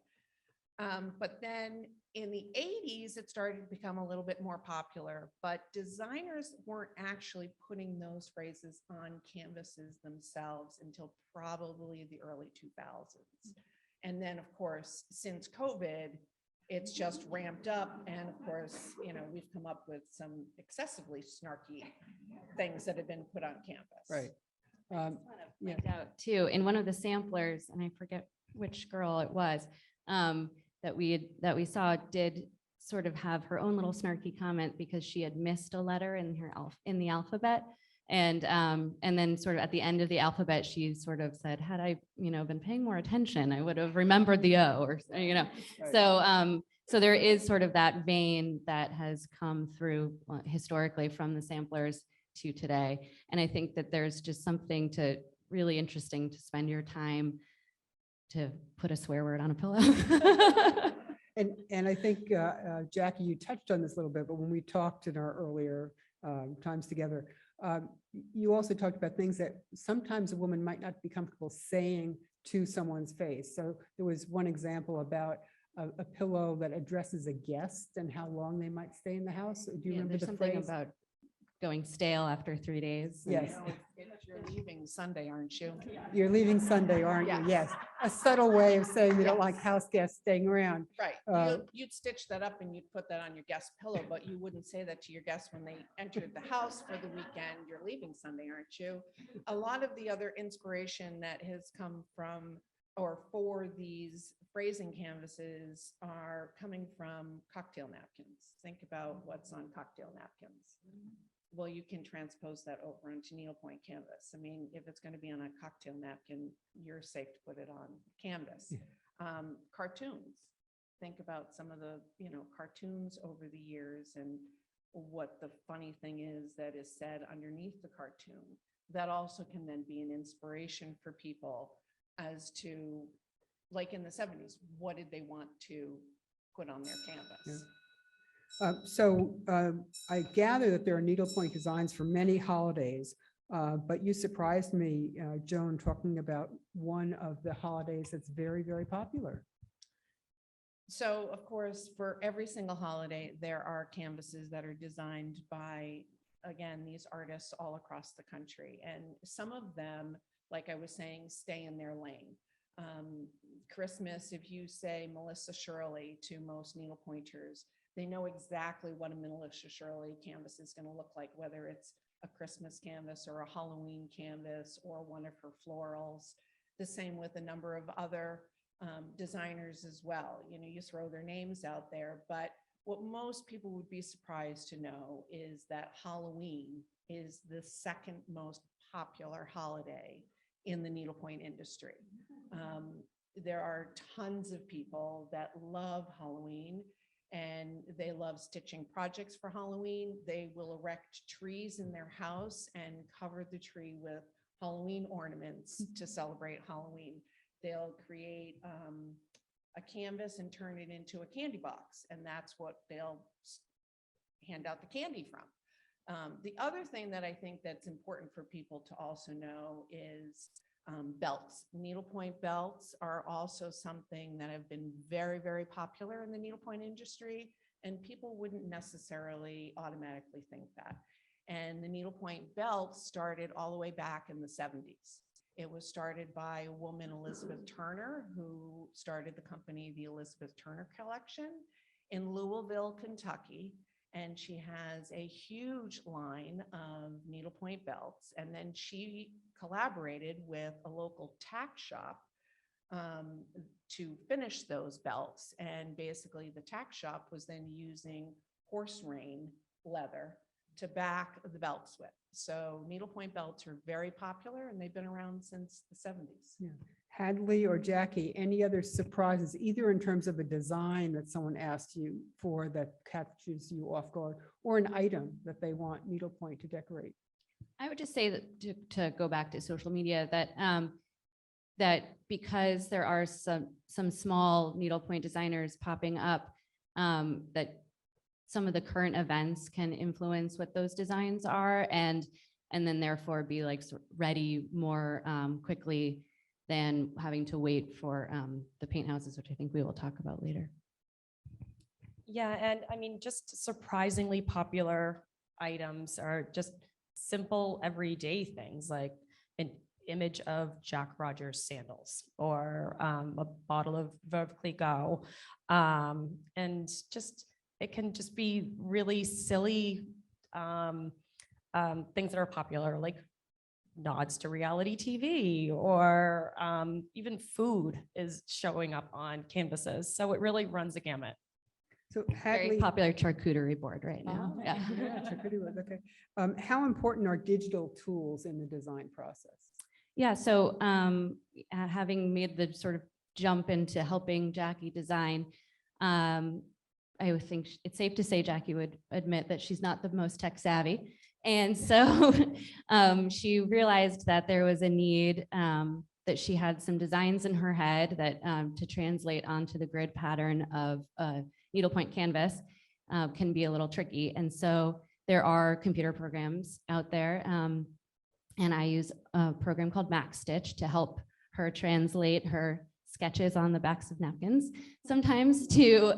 But then in the 80s, it started to become a little bit more popular, but designers weren't actually putting those phrases on canvases themselves until probably the early 2000s. And then, of course, since COVID, it's just ramped up. And of course, we've come up with some excessively snarky things that have been put on canvas. Right. Yeah. Point out too, in one of the samplers, and I forget which girl it was, that we saw did sort of have her own little snarky comment because she had missed a letter in in the alphabet. And then sort of at the end of the alphabet, she sort of said, had I, been paying more attention, I would have remembered the O, or, Right. So there is sort of that vein that has come through historically from the samplers to today. And I think that there's just something to really interesting to spend your time to put a swear word on a pillow. And I think, Jackie, you touched on this a little bit, but when we talked in our earlier times together, you also talked about things that sometimes a woman might not be comfortable saying to someone's face. So there was one example about a pillow that addresses a guest and how long they might stay in the house. Do you remember There's the something phrase? about going stale after 3 days. and- Yes. You're leaving Sunday, aren't you? You're leaving Sunday, aren't you? Yes. A subtle way of saying they don't like house guests staying around. Right. Uh, You'd stitch that up and you'd put that on your guest pillow, but you wouldn't say that to your guests when they entered the house for the weekend. You're leaving Sunday, aren't you? A lot of the other inspiration that has come from or for these phrasing canvases are coming from cocktail napkins. Think about what's on cocktail napkins. Well, you can transpose that over onto needlepoint canvas. I mean, if it's going to be on a cocktail napkin, you're safe to put it on canvas. Cartoons. Think about some of the, cartoons over the years and what the funny thing is that is said underneath the cartoon. That also can then be an inspiration for people as to, like in the 70s, what did they want to put on their canvas? I gather that there are needlepoint designs for many holidays, but you surprised me, Joan, talking about one of the holidays that's very, very popular. So of course, for every single holiday, there are canvases that are designed by, again, these artists all across the country. And some of them, like I was saying, stay in their lane. Christmas, if you say Melissa Shirley to most needlepointers, they know exactly what a Melissa Shirley canvas is going to look like, whether it's a Christmas canvas or a Halloween canvas or one of her florals. The same with a number of other designers as well. You throw their names out there, but what most people would be surprised to know is that Halloween is the second most popular holiday in the needlepoint industry. There are tons of people that love Halloween and they love stitching projects for Halloween. They will erect trees in their house and cover the tree with Halloween ornaments to celebrate Halloween. They'll create a canvas and turn it into a candy box, and that's what they'll hand out the candy from. The other thing that I think that's important for people to also know is belts. Needlepoint belts are also something that have been very, very popular in the needlepoint industry, and people wouldn't necessarily automatically think that. And the needlepoint belt started all the way back in the 70s. It was started by a woman, Elizabeth Turner, who started the company, the Elizabeth Turner Collection in Louisville, Kentucky. And she has a huge line of needlepoint belts. And then she collaborated with a local tack shop to finish those belts. And basically the tack shop was then using horse rein leather to back the belts with. So needlepoint belts are very popular and they've been around since the 70s. Yeah. Hadley or Jackie, any other surprises, either in terms of a design that someone asked you for that catches you off guard, or an item that they want needlepoint to decorate? I would just say that to go back to social media, that that because there are some small needlepoint designers popping up, that some of the current events can influence what those designs are, and then therefore be like ready more quickly than having to wait for the paint houses, which I think we will talk about later. Yeah, and I mean, just surprisingly popular items are just simple everyday things like an image of Jack Rogers sandals or a bottle of Veuve Clicquot. And just, it can just be really silly things that are popular, like nods to reality TV, or even food is showing up on canvases. So it really runs a gamut. So Very Hadley. popular charcuterie board right now. Oh, Yeah. yeah, charcuterie board, okay. How important are digital tools in the design process? Yeah, so having made the sort of jump into helping Jackie design, I would think it's safe to say Jackie would admit that she's not the most tech savvy. And so she realized that there was a need, that she had some designs in her head that to translate onto the grid pattern of needlepoint canvas can be a little tricky. And so there are computer programs out there. And I use a program called Max Stitch to help her translate her sketches on the backs of napkins sometimes to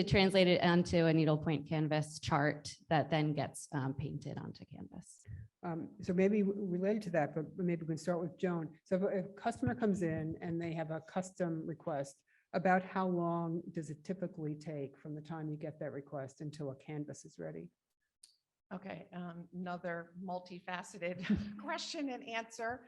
translate it onto a needlepoint canvas chart that then gets painted onto canvas. So maybe related to that, but maybe we can start with Joan. So if a customer comes in and they have a custom request, about how long does it typically take from the time you get that request until a canvas is ready? Okay, another multifaceted question and answer.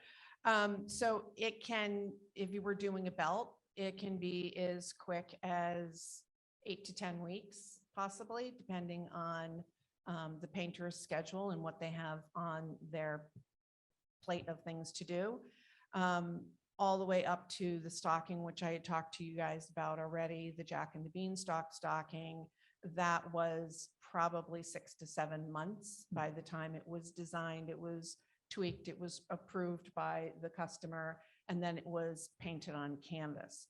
So it can, if you were doing a belt, it can be as quick as 8 to 10 weeks, possibly, depending on the painter's schedule and what they have on their plate of things to do. All the way up to the stocking, which I had talked to you guys about already, the Jack and the Beanstalk stocking. That was probably 6 to 7 months by the time it was designed, it was tweaked, it was approved by the customer, and then it was painted on canvas.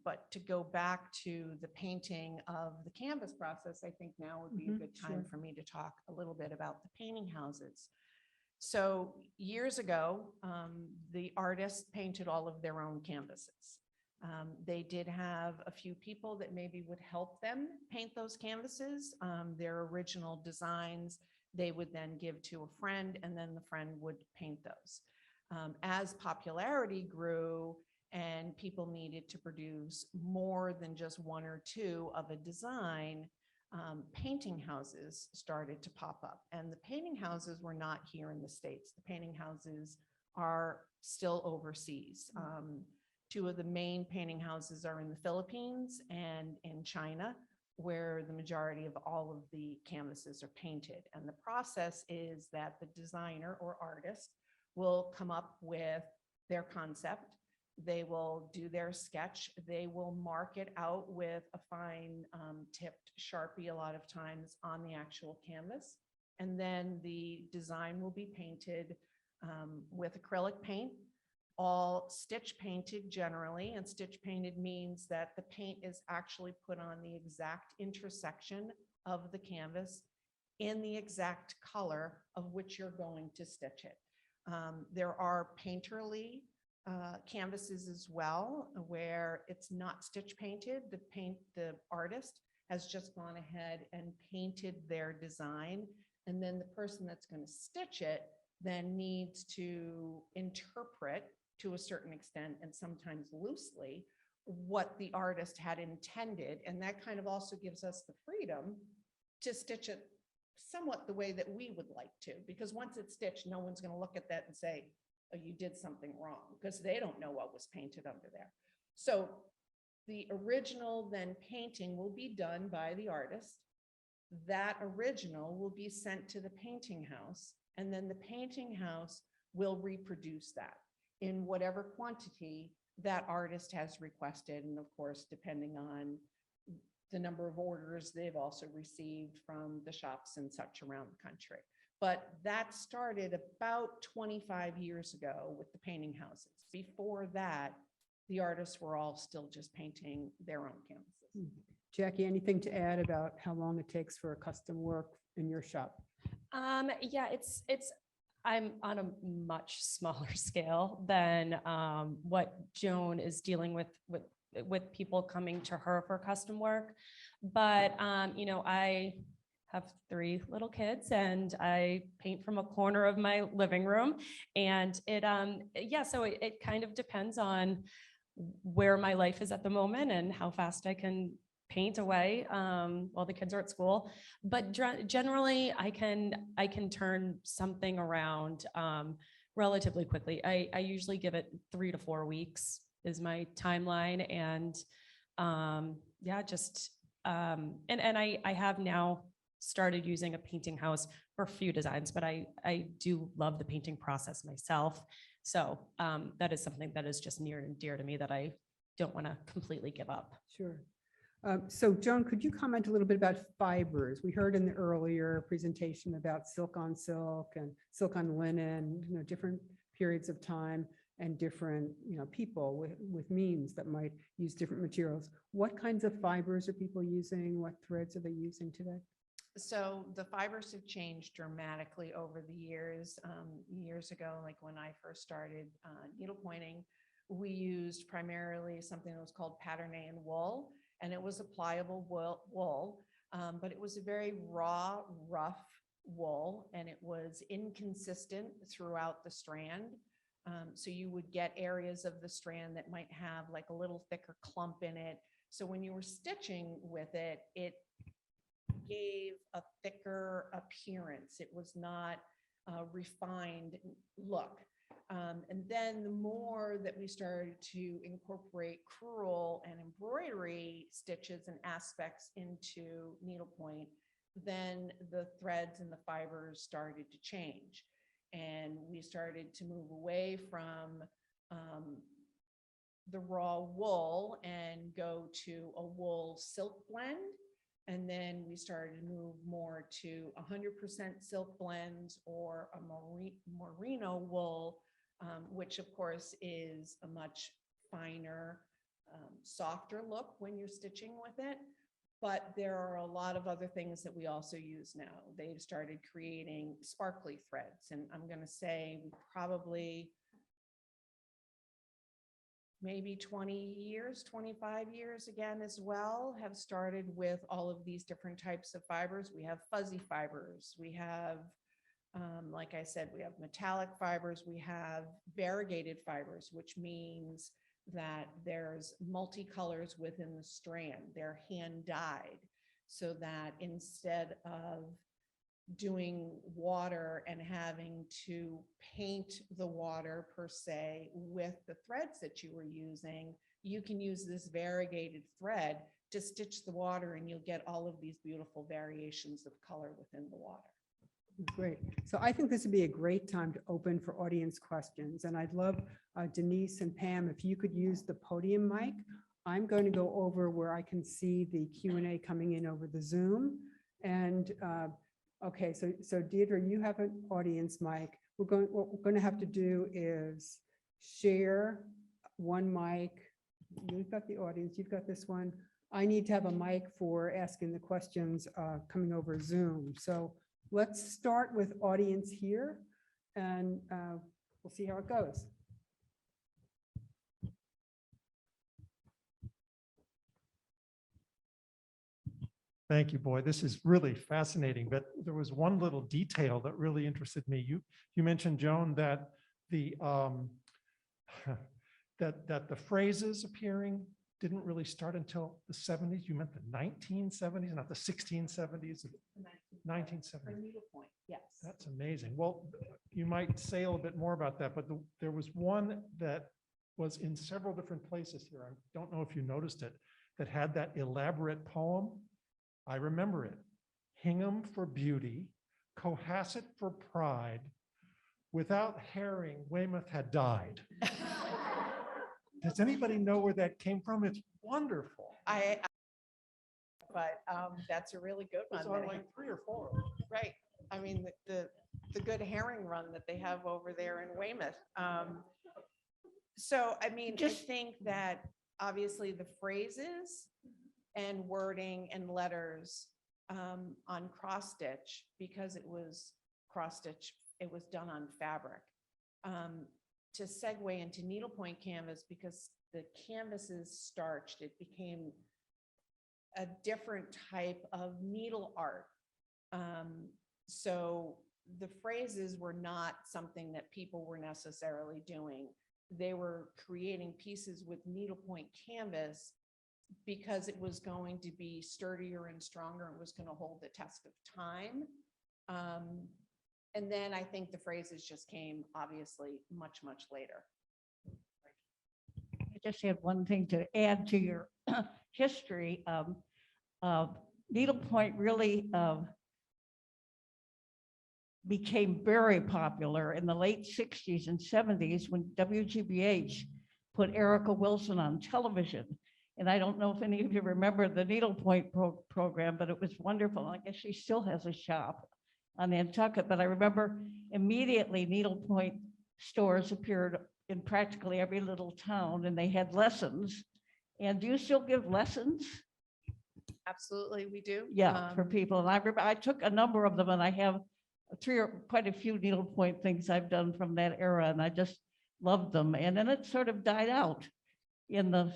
But to go back to the painting of the canvas process, I think now would be a good time for me to talk a little bit about the painting houses. So years ago, the artists painted all of their own canvases. They did have a few people that maybe would help them paint those canvases. Their original designs, they would then give to a friend, and then the friend would paint those. As popularity grew and people needed to produce more than just one or two of a design, painting houses started to pop up. And the painting houses were not here in the States. The painting houses are still overseas. Two of the main painting houses are in the Philippines and in China, where the majority of all of the canvases are painted. And the process is that the designer or artist will come up with their concept. They will do their sketch. They will mark it out with a fine tipped Sharpie a lot of times on the actual canvas. And then the design will be painted with acrylic paint, all stitch painted generally. And stitch painted means that the paint is actually put on the exact intersection of the canvas in the exact color of which you're going to stitch it. There are painterly canvases as well, where it's not stitch painted. The artist has just gone ahead and painted their design, and then the person that's going to stitch it then needs to interpret to a certain extent, and sometimes loosely, what the artist had intended. And that kind of also gives us the freedom to stitch it somewhat the way that we would like to, because once it's stitched, no one's going to look at that and say, oh, you did something wrong, because they don't know what was painted under there. So the original then painting will be done by the artist. That original will be sent to the painting house, and then the painting house will reproduce that in whatever quantity that artist has requested. And of course, depending on the number of orders they've also received from the shops and such around the country. But that started about 25 years ago with the painting houses. Before that, the artists were all still just painting their own canvases. Jackie, anything to add about how long it takes for a custom work in your shop? Yeah, I'm on a much smaller scale than what Joan is dealing with people coming to her for custom work. But, I have 3 little kids and I paint from a corner of my living room. And so it kind of depends on where my life is at the moment and how fast I can paint away while the kids are at school. But generally I can turn something around relatively quickly. I usually give it 3 to 4 weeks is my timeline. And and I have now started using a painting house for a few designs, but I do love the painting process myself. So that is something that is just near and dear to me that I don't want to completely give up. Sure. So Joan, could you comment a little bit about fibers? We heard in the earlier presentation about silk on silk and silk on linen, different periods of time and different, people with means that might use different materials. What kinds of fibers are people using? What threads are they using today? So the fibers have changed dramatically over the years. Years ago, like when I first started needlepointing, we used primarily something that was called Patternayan wool, and it was a pliable wool, but it was a very raw, rough wool, and it was inconsistent throughout the strand. So you would get areas of the strand that might have like a little thicker clump in it. So when you were stitching with it, it gave a thicker appearance. It was not a refined look. And then the more that we started to incorporate crewel and embroidery stitches and aspects into needlepoint, then the threads and the fibers started to change. And we started to move away from the raw wool and go to a wool silk blend. And then we started to move more to 100% silk blends or a merino wool, which of course is a much finer, softer look when you're stitching with it. But there are a lot of other things that we also use now. They've started creating sparkly threads. And I'm going to say we probably maybe 20 years, 25 years again as well, have started with all of these different types of fibers. We have fuzzy fibers. We have, like I said, we have metallic fibers. We have variegated fibers, which means that there's multicolors within the strand. They're hand dyed so that instead of doing water and having to paint the water per se with the threads that you were using, you can use this variegated thread to stitch the water and you'll get all of these beautiful variations of color within the water. Great. So I think this would be a great time to open for audience questions. And I'd love Denise and Pam, if you could use the podium mic. I'm going to go over where I can see the Q&A coming in over the Zoom. And okay, so Deirdre, you have an audience mic. What we're going to have to do is share one mic. You've got the audience, you've got this one. I need to have a mic for asking the questions coming over Zoom. So let's start with audience here and we'll see how it goes. Thank you, boy. This is really fascinating, but there was one little detail that really interested me. You mentioned, Joan, that the that the phrases appearing didn't really start until the 70s. You meant the 1970s, not the 1670s, 1970s. Needlepoint, yes. That's amazing. Well, you might say a little bit more about that, but there was one that was in several different places here. I don't know if you noticed it, that had that elaborate poem. I remember it. Hingham for beauty, Cohasset for pride. Without herring, Weymouth had died. Does anybody know where that came from? It's wonderful. But that's a really good one. It's on like 3 or 4. Right. I mean, the good herring run that they have over there in Weymouth. So, I mean, I think that obviously the phrases and wording and letters on cross stitch, because it was cross stitch, it was done on fabric. To segue into needlepoint canvas, because the canvas is starched, it became a different type of needle art. So the phrases were not something that people were necessarily doing. They were creating pieces with needlepoint canvas because it was going to be sturdier and stronger and was going to hold the test of time. And then I think the phrases just came obviously much, much later. I just had one thing to add to your history. Needlepoint really became very popular in the late 60s and 70s when WGBH put Erica Wilson on television. And I don't know if any of you remember the needlepoint program, but it was wonderful. I guess she still has a shop on Nantucket, but I remember immediately needlepoint stores appeared in practically every little town, and they had lessons. And do you still give lessons? Absolutely, we do. Yeah, for people. And I remember I took a number of them, and I have quite a few needlepoint things I've done from that era, and I just loved them. And then it sort of died out in the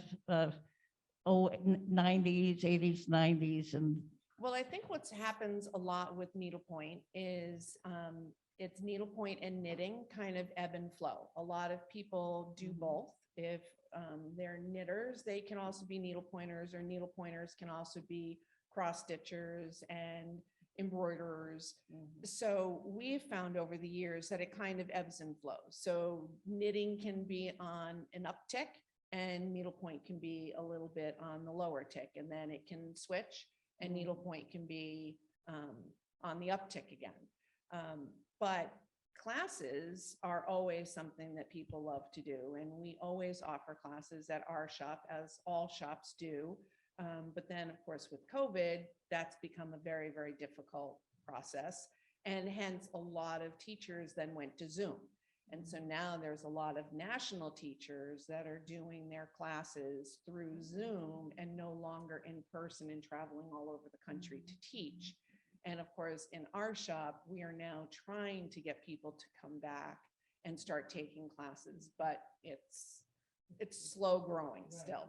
90s, 80s, 90s, and Well, I think what's happens a lot with needlepoint is it's needlepoint and knitting kind of ebb and flow. A lot of people do both. If they're knitters, they can also be needlepointers, or needlepointers can also be cross stitchers and embroiderers. So we've found over the years that it kind of ebbs and flows. So knitting can be on an uptick and needlepoint can be a little bit on the lower tick, and then it can switch and needlepoint can be on the uptick again. But classes are always something that people love to do, and we always offer classes at our shop, as all shops do. But then, of course, with COVID, that's become a very, very difficult process. And hence, a lot of teachers then went to Zoom. And so now there's a lot of national teachers that are doing their classes through Zoom and no longer in person and traveling all over the country to teach. And of course, in our shop, we are now trying to get people to come back and start taking classes, but it's slow growing still.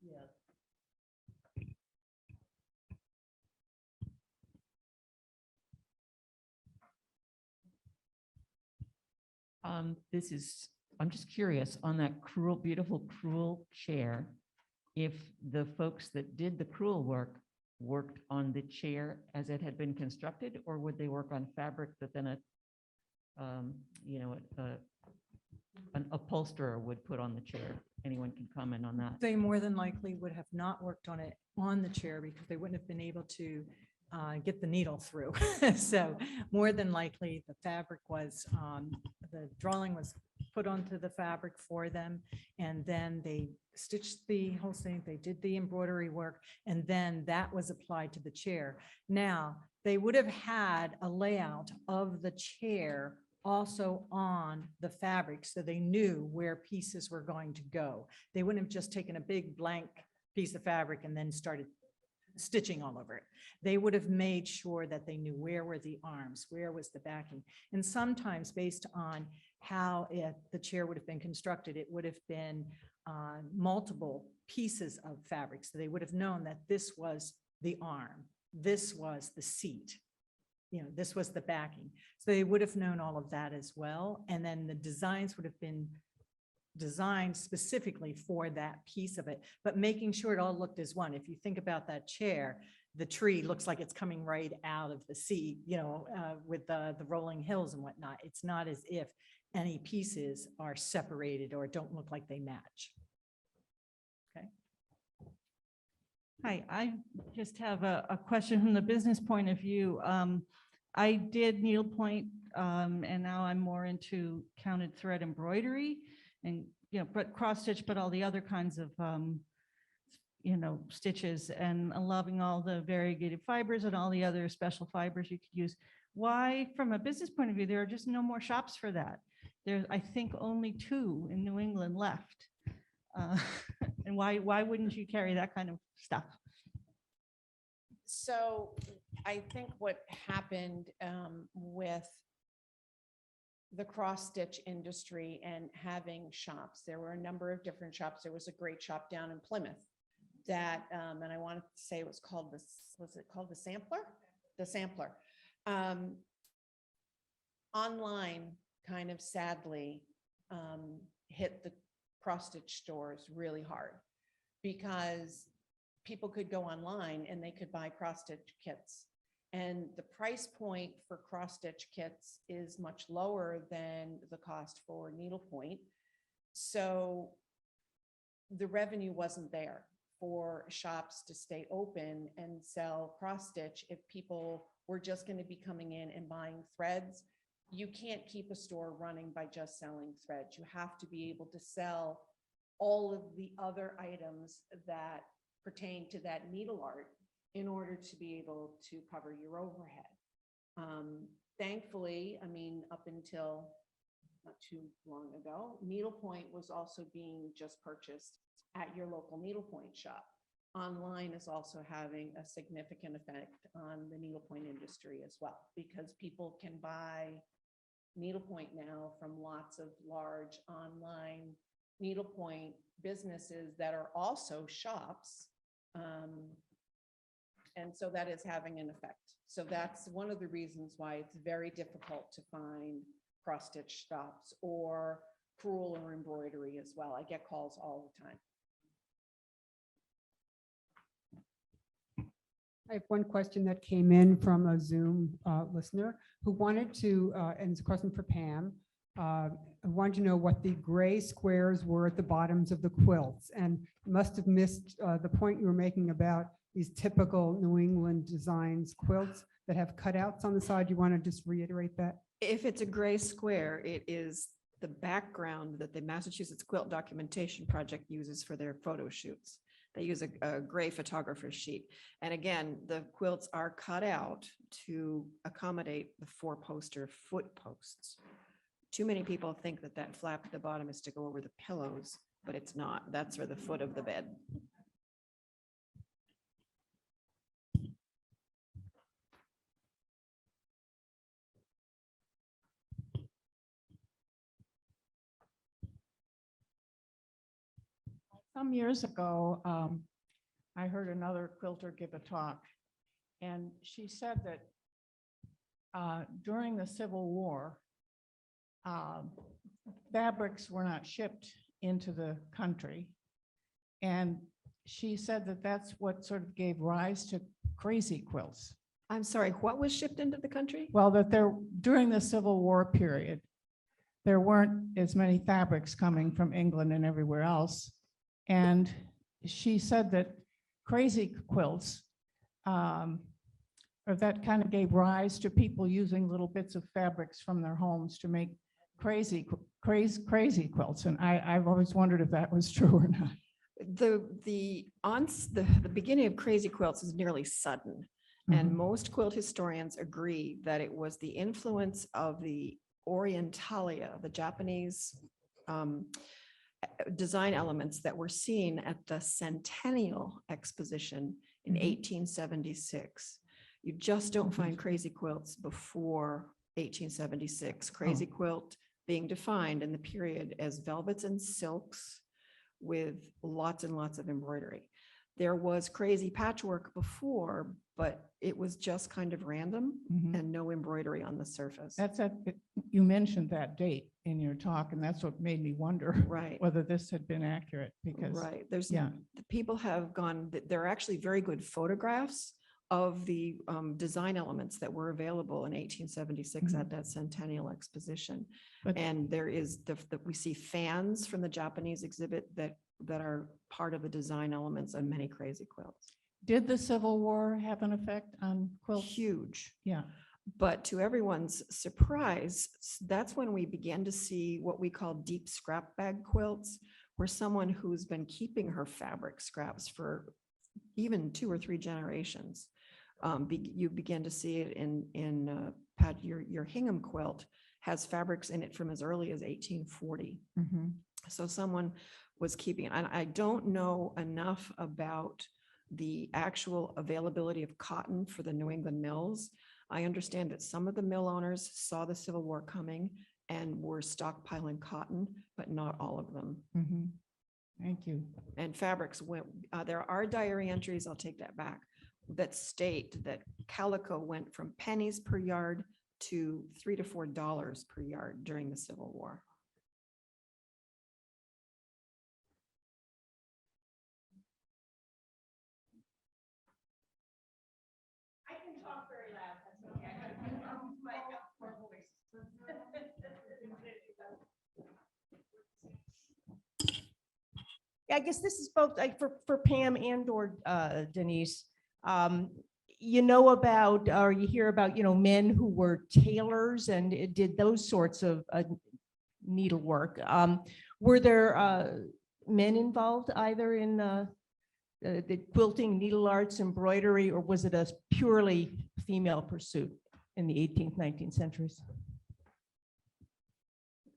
Yeah. I'm just curious on that beautiful crewel chair, if the folks that did the crewel work worked on the chair as it had been constructed, or would they work on fabric that then an upholsterer would put on the chair? Anyone can comment on that? They more than likely would have not worked on it on the chair because they wouldn't have been able to get the needle through. So more than likely, the fabric was, the drawing was put onto the fabric for them. And then they stitched the whole thing, they did the embroidery work, and then that was applied to the chair. Now, they would have had a layout of the chair also on the fabric, so they knew where pieces were going to go. They wouldn't have just taken a big blank piece of fabric and then started stitching all over it. They would have made sure that they knew where were the arms, where was the backing. And sometimes based on how the chair would have been constructed, it would have been multiple pieces of fabric. So they would have known that this was the arm, this was the seat, this was the backing. So they would have known all of that as well. And then the designs would have been designed specifically for that piece of it, but making sure it all looked as one. If you think about that chair, the tree looks like it's coming right out of the seat, with the rolling hills and whatnot. It's not as if any pieces are separated or don't look like they match. Okay. Hi, I just have a question from the business point of view. I did needlepoint, and now I'm more into counted thread embroidery and, but cross stitch, but all the other kinds of, stitches, and loving all the variegated fibers and all the other special fibers you could use. Why, from a business point of view, there are just no more shops for that. There's, I think, only 2 in New England left. And why wouldn't you carry that kind of stuff? So I think what happened with the cross stitch industry and having shops, there were a number of different shops. There was a great shop down in Plymouth that, and I wanted to say it was called the Sampler? The Sampler. Online kind of sadly hit the cross stitch stores really hard, because people could go online and they could buy cross stitch kits. And the price point for cross stitch kits is much lower than the cost for needlepoint. So the revenue wasn't there for shops to stay open and sell cross stitch if people were just going to be coming in and buying threads. You can't keep a store running by just selling threads. You have to be able to sell all of the other items that pertain to that needle art in order to be able to cover your overhead. Thankfully, I mean, up until not too long ago, needlepoint was also being just purchased at your local needlepoint shop. Online is also having a significant effect on the needlepoint industry as well, because people can buy needlepoint now from lots of large online needlepoint businesses that are also shops. And so that is having an effect. So that's one of the reasons why it's very difficult to find cross-stitch shops or crewel or embroidery as well. I get calls all the time. I have one question that came in from a Zoom listener who wanted to, and it's a question for Pam, wanted to know what the gray squares were at the bottoms of the quilts, and must have missed the point you were making about these typical New England designs quilts that have cutouts on the side. You want to just reiterate that? If it's a gray square, it is the background that the Massachusetts Quilt Documentation Project uses for their photo shoots. They use a gray photographer's sheet. And again, the quilts are cut out to accommodate the 4-poster foot posts. Too many people think that that flap at the bottom is to go over the pillows, but it's not. That's for the foot of the bed. Some years ago, I heard another quilter give a talk, and she said that during the Civil War, fabrics were not shipped into the country. And she said that that's what sort of gave rise to crazy quilts. I'm sorry, what was shipped into the country? Well, that during the Civil War period, there weren't as many fabrics coming from England and everywhere else. And she said that crazy quilts, or that kind of gave rise to people using little bits of fabrics from their homes to make crazy quilts. And I've always wondered if that was true or not. The beginning of crazy quilts is nearly sudden. And most quilt historians agree that it was the influence of the Orientalia, the Japanese design elements that were seen at the Centennial Exposition in 1876. You just don't find crazy quilts before 1876. Crazy quilt being defined in the period as velvets and silks with lots and lots of embroidery. There was crazy patchwork before, but it was just kind of random and no embroidery on the surface. You mentioned that date in your talk, and that's what made me wonder Right. whether this had been accurate, because Right. There's, yeah. people have gone, there are actually very good photographs of the design elements that were available in 1876 at that Centennial Exposition. But- And there is we see fans from the Japanese exhibit that are part of the design elements on many crazy quilts. Did the Civil War have an effect on quilts? Huge. Yeah. But to everyone's surprise, that's when we began to see what we call deep scrap bag quilts, where someone who's been keeping her fabric scraps for even 2 or 3 generations. You begin to see it in Pat, your Hingham quilt has fabrics in it from as early as 1840. So someone was keeping it. And I don't know enough about the actual availability of cotton for the New England mills. I understand that some of the mill owners saw the Civil War coming and were stockpiling cotton, but not all of them. Thank you. And fabrics went, there are diary entries, I'll take that back, that state that calico went from pennies per yard to $3 to $4 per yard during the Civil War. I can talk very loud. I guess this is both like for Pam and or Denise. You know about, or you hear about, men who were tailors and did those sorts of needlework. Were there men involved either in the quilting, needle arts, embroidery, or was it a purely female pursuit in the 18th, 19th centuries?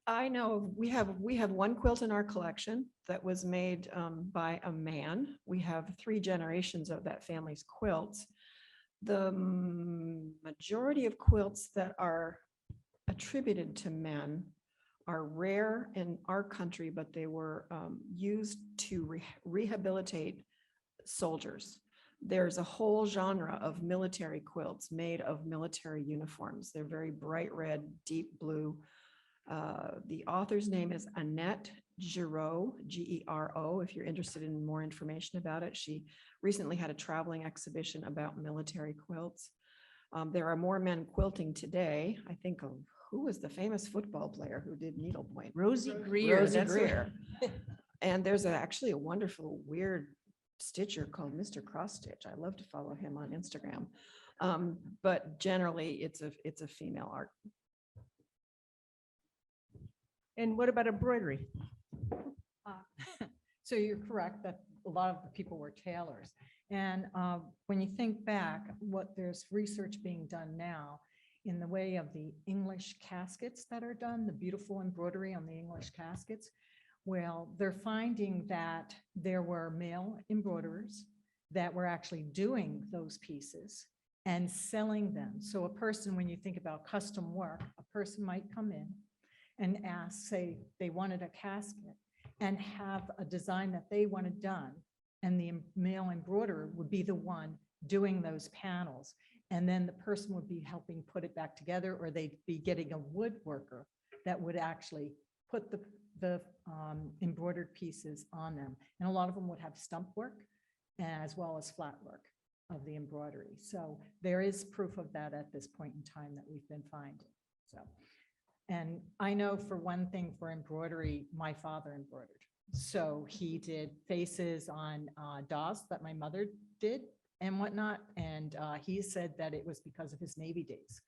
I know we have one quilt in our collection that was made by a man. We have 3 generations of that family's quilts. The majority of quilts that are attributed to men are rare in our country, but they were used to rehabilitate soldiers. There's a whole genre of military quilts made of military uniforms. They're very bright red, deep blue. The author's name is Annette Giraud, Gero. If you're interested in more information about it, she recently had a traveling exhibition about military quilts. There are more men quilting today. I think of who was the famous football player who did needlepoint? Rosie Greer. Rosie That's right. Greer. And there's actually a wonderful weird stitcher called Mr. Cross Stitch. I love to follow him on Instagram. But generally it's a female art. And what about embroidery? So you're correct that a lot of the people were tailors. And when you think back, there's research being done now in the way of the English caskets that are done, the beautiful embroidery on the English caskets. Well, they're finding that there were male embroiderers that were actually doing those pieces and selling them. So a person, when you think about custom work, a person might come in and ask, say, they wanted a casket and have a design that they wanted done. And the male embroiderer would be the one doing those panels. And then the person would be helping put it back together, or they'd be getting a woodworker that would actually put the embroidered pieces on them. And a lot of them would have stump work as well as flat work of the embroidery. So there is proof of that at this point in time that we've been finding. So, and I know for one thing, for embroidery, my father embroidered. So he did faces on dolls that my mother did and whatnot. And he said that it was because of his Navy days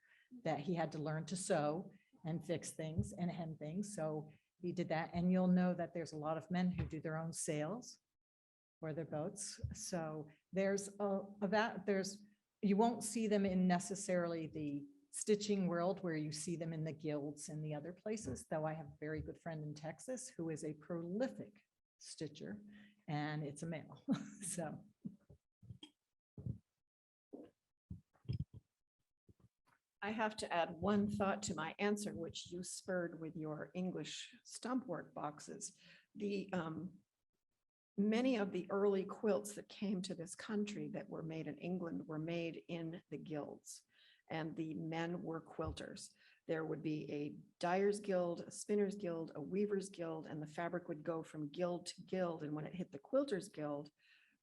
that he had to learn to sew and fix things and hem things. So he did that. And you'll know that there's a lot of men who do their own sails for their boats. So there's you won't see them in necessarily the stitching world where you see them in the guilds and the other places, though I have a very good friend in Texas who is a prolific stitcher, and it's a male. So. I have to add one thought to my answer, which you spurred with your English stump work boxes. Many of the early quilts that came to this country that were made in England were made in the guilds, and the men were quilters. There would be a dyer's guild, a spinner's guild, a weaver's guild, and the fabric would go from guild to guild. And when it hit the quilter's guild,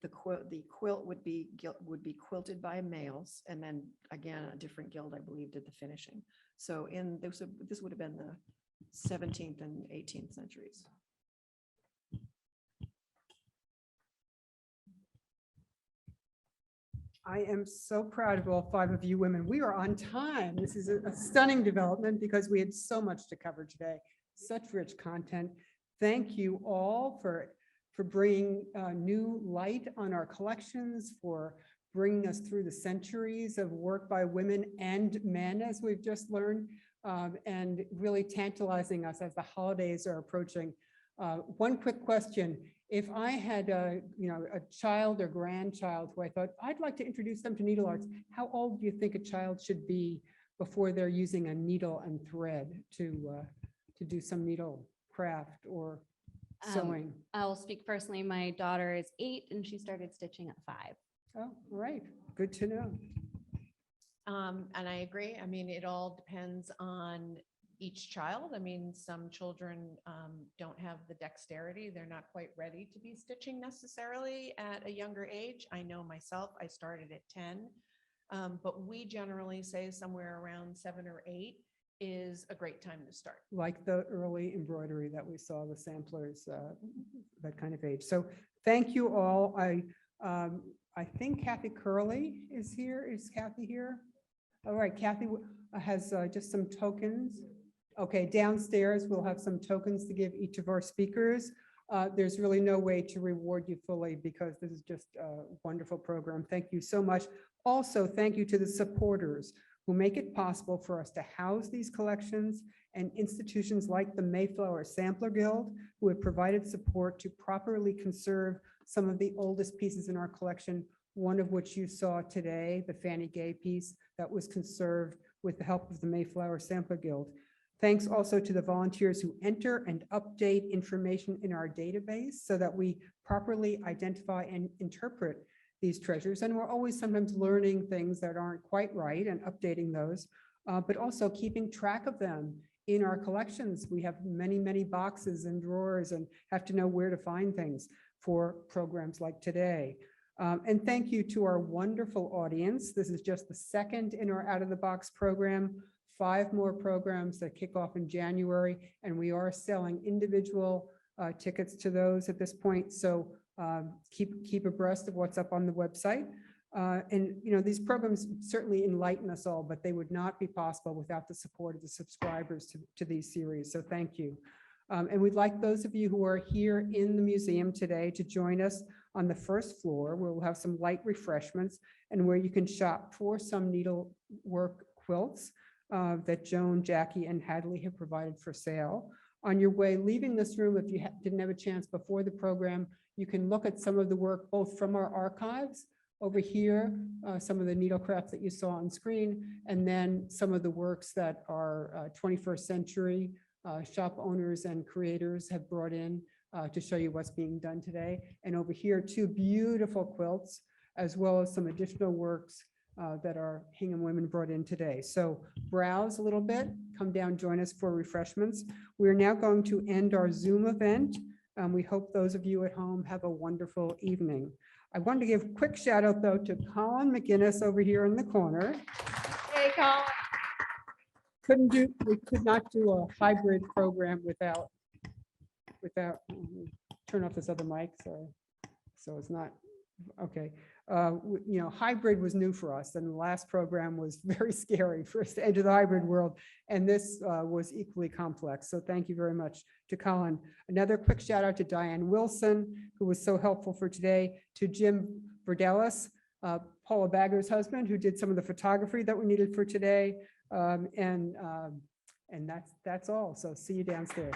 the quilt would be quilted by males, and then again a different guild, I believe, did the finishing. So this would have been the 17th and 18th centuries. I am so proud of all 5 of you women. We are on time. This is a stunning development because we had so much to cover today, such rich content. Thank you all for bringing new light on our collections, for bringing us through the centuries of work by women and men, as we've just learned, and really tantalizing us as the holidays are approaching. One quick question. If I had a child or grandchild who I thought I'd like to introduce them to needle arts, how old do you think a child should be before they're using a needle and thread to do some needle craft or sewing? I'll speak personally. My daughter is 8 and she started stitching at 5. Oh, right. Good to know. And I agree. I mean, it all depends on each child. I mean, some children don't have the dexterity. They're not quite ready to be stitching necessarily at a younger age. I know myself, I started at 10, but we generally say somewhere around 7 or 8 is a great time to start. Like the early embroidery that we saw, the samplers, that kind of age. So thank you all. I think Kathy Curley is here. Is Kathy here? All right, Kathy has just some tokens. Okay, downstairs we'll have some tokens to give each of our speakers. there's really no way to reward you fully because this is just a wonderful program. Thank you so much. Also, thank you to the supporters who make it possible for us to house these collections, and institutions like the Mayflower Sampler Guild, who have provided support to properly conserve some of the oldest pieces in our collection, one of which you saw today, the Fanny Gay piece that was conserved with the help of the Mayflower Sampler Guild. Thanks also to the volunteers who enter and update information in our database so that we properly identify and interpret these treasures. And we're always sometimes learning things that aren't quite right and updating those, but also keeping track of them in our collections. We have many, many boxes and drawers and have to know where to find things for programs like today. And thank you to our wonderful audience. This is just the second in our Out of the Box program. 5 more programs that kick off in January, and we are selling individual tickets to those at this point. So keep abreast of what's up on the website. And you know, these programs certainly enlighten us all, but they would not be possible without the support of the subscribers to these series. So thank you. And we'd like those of you who are here in the museum today to join us on the first floor, where we'll have some light refreshments and where you can shop for some needlework quilts that Joan, Jackie, and Hadley have provided for sale. On your way leaving this room, if you didn't have a chance before the program, you can look at some of the work both from our archives over here, some of the needlecraft that you saw on screen, and then some of the works that our 21st century shop owners and creators have brought in to show you what's being done today. And over here, 2 beautiful quilts, as well as some additional works that our Hingham women brought in today. So browse a little bit, come down, join us for refreshments. We're now going to end our Zoom event. We hope those of you at home have a wonderful evening. I wanted to give a quick shout out though to Colin McGinnis over here in the corner. Hey, Colin. We could not do a hybrid program without, turn off this other mic, sorry. So it's not, okay. You know, hybrid was new for us, and the last program was very scary for us to enter the hybrid world, and this was equally complex. So thank you very much to Colin. Another quick shout out to Diane Wilson, who was so helpful for today, to Jim Verdelis, Paula Bagger's husband, who did some of the photography that we needed for today, and that's all. So see you downstairs.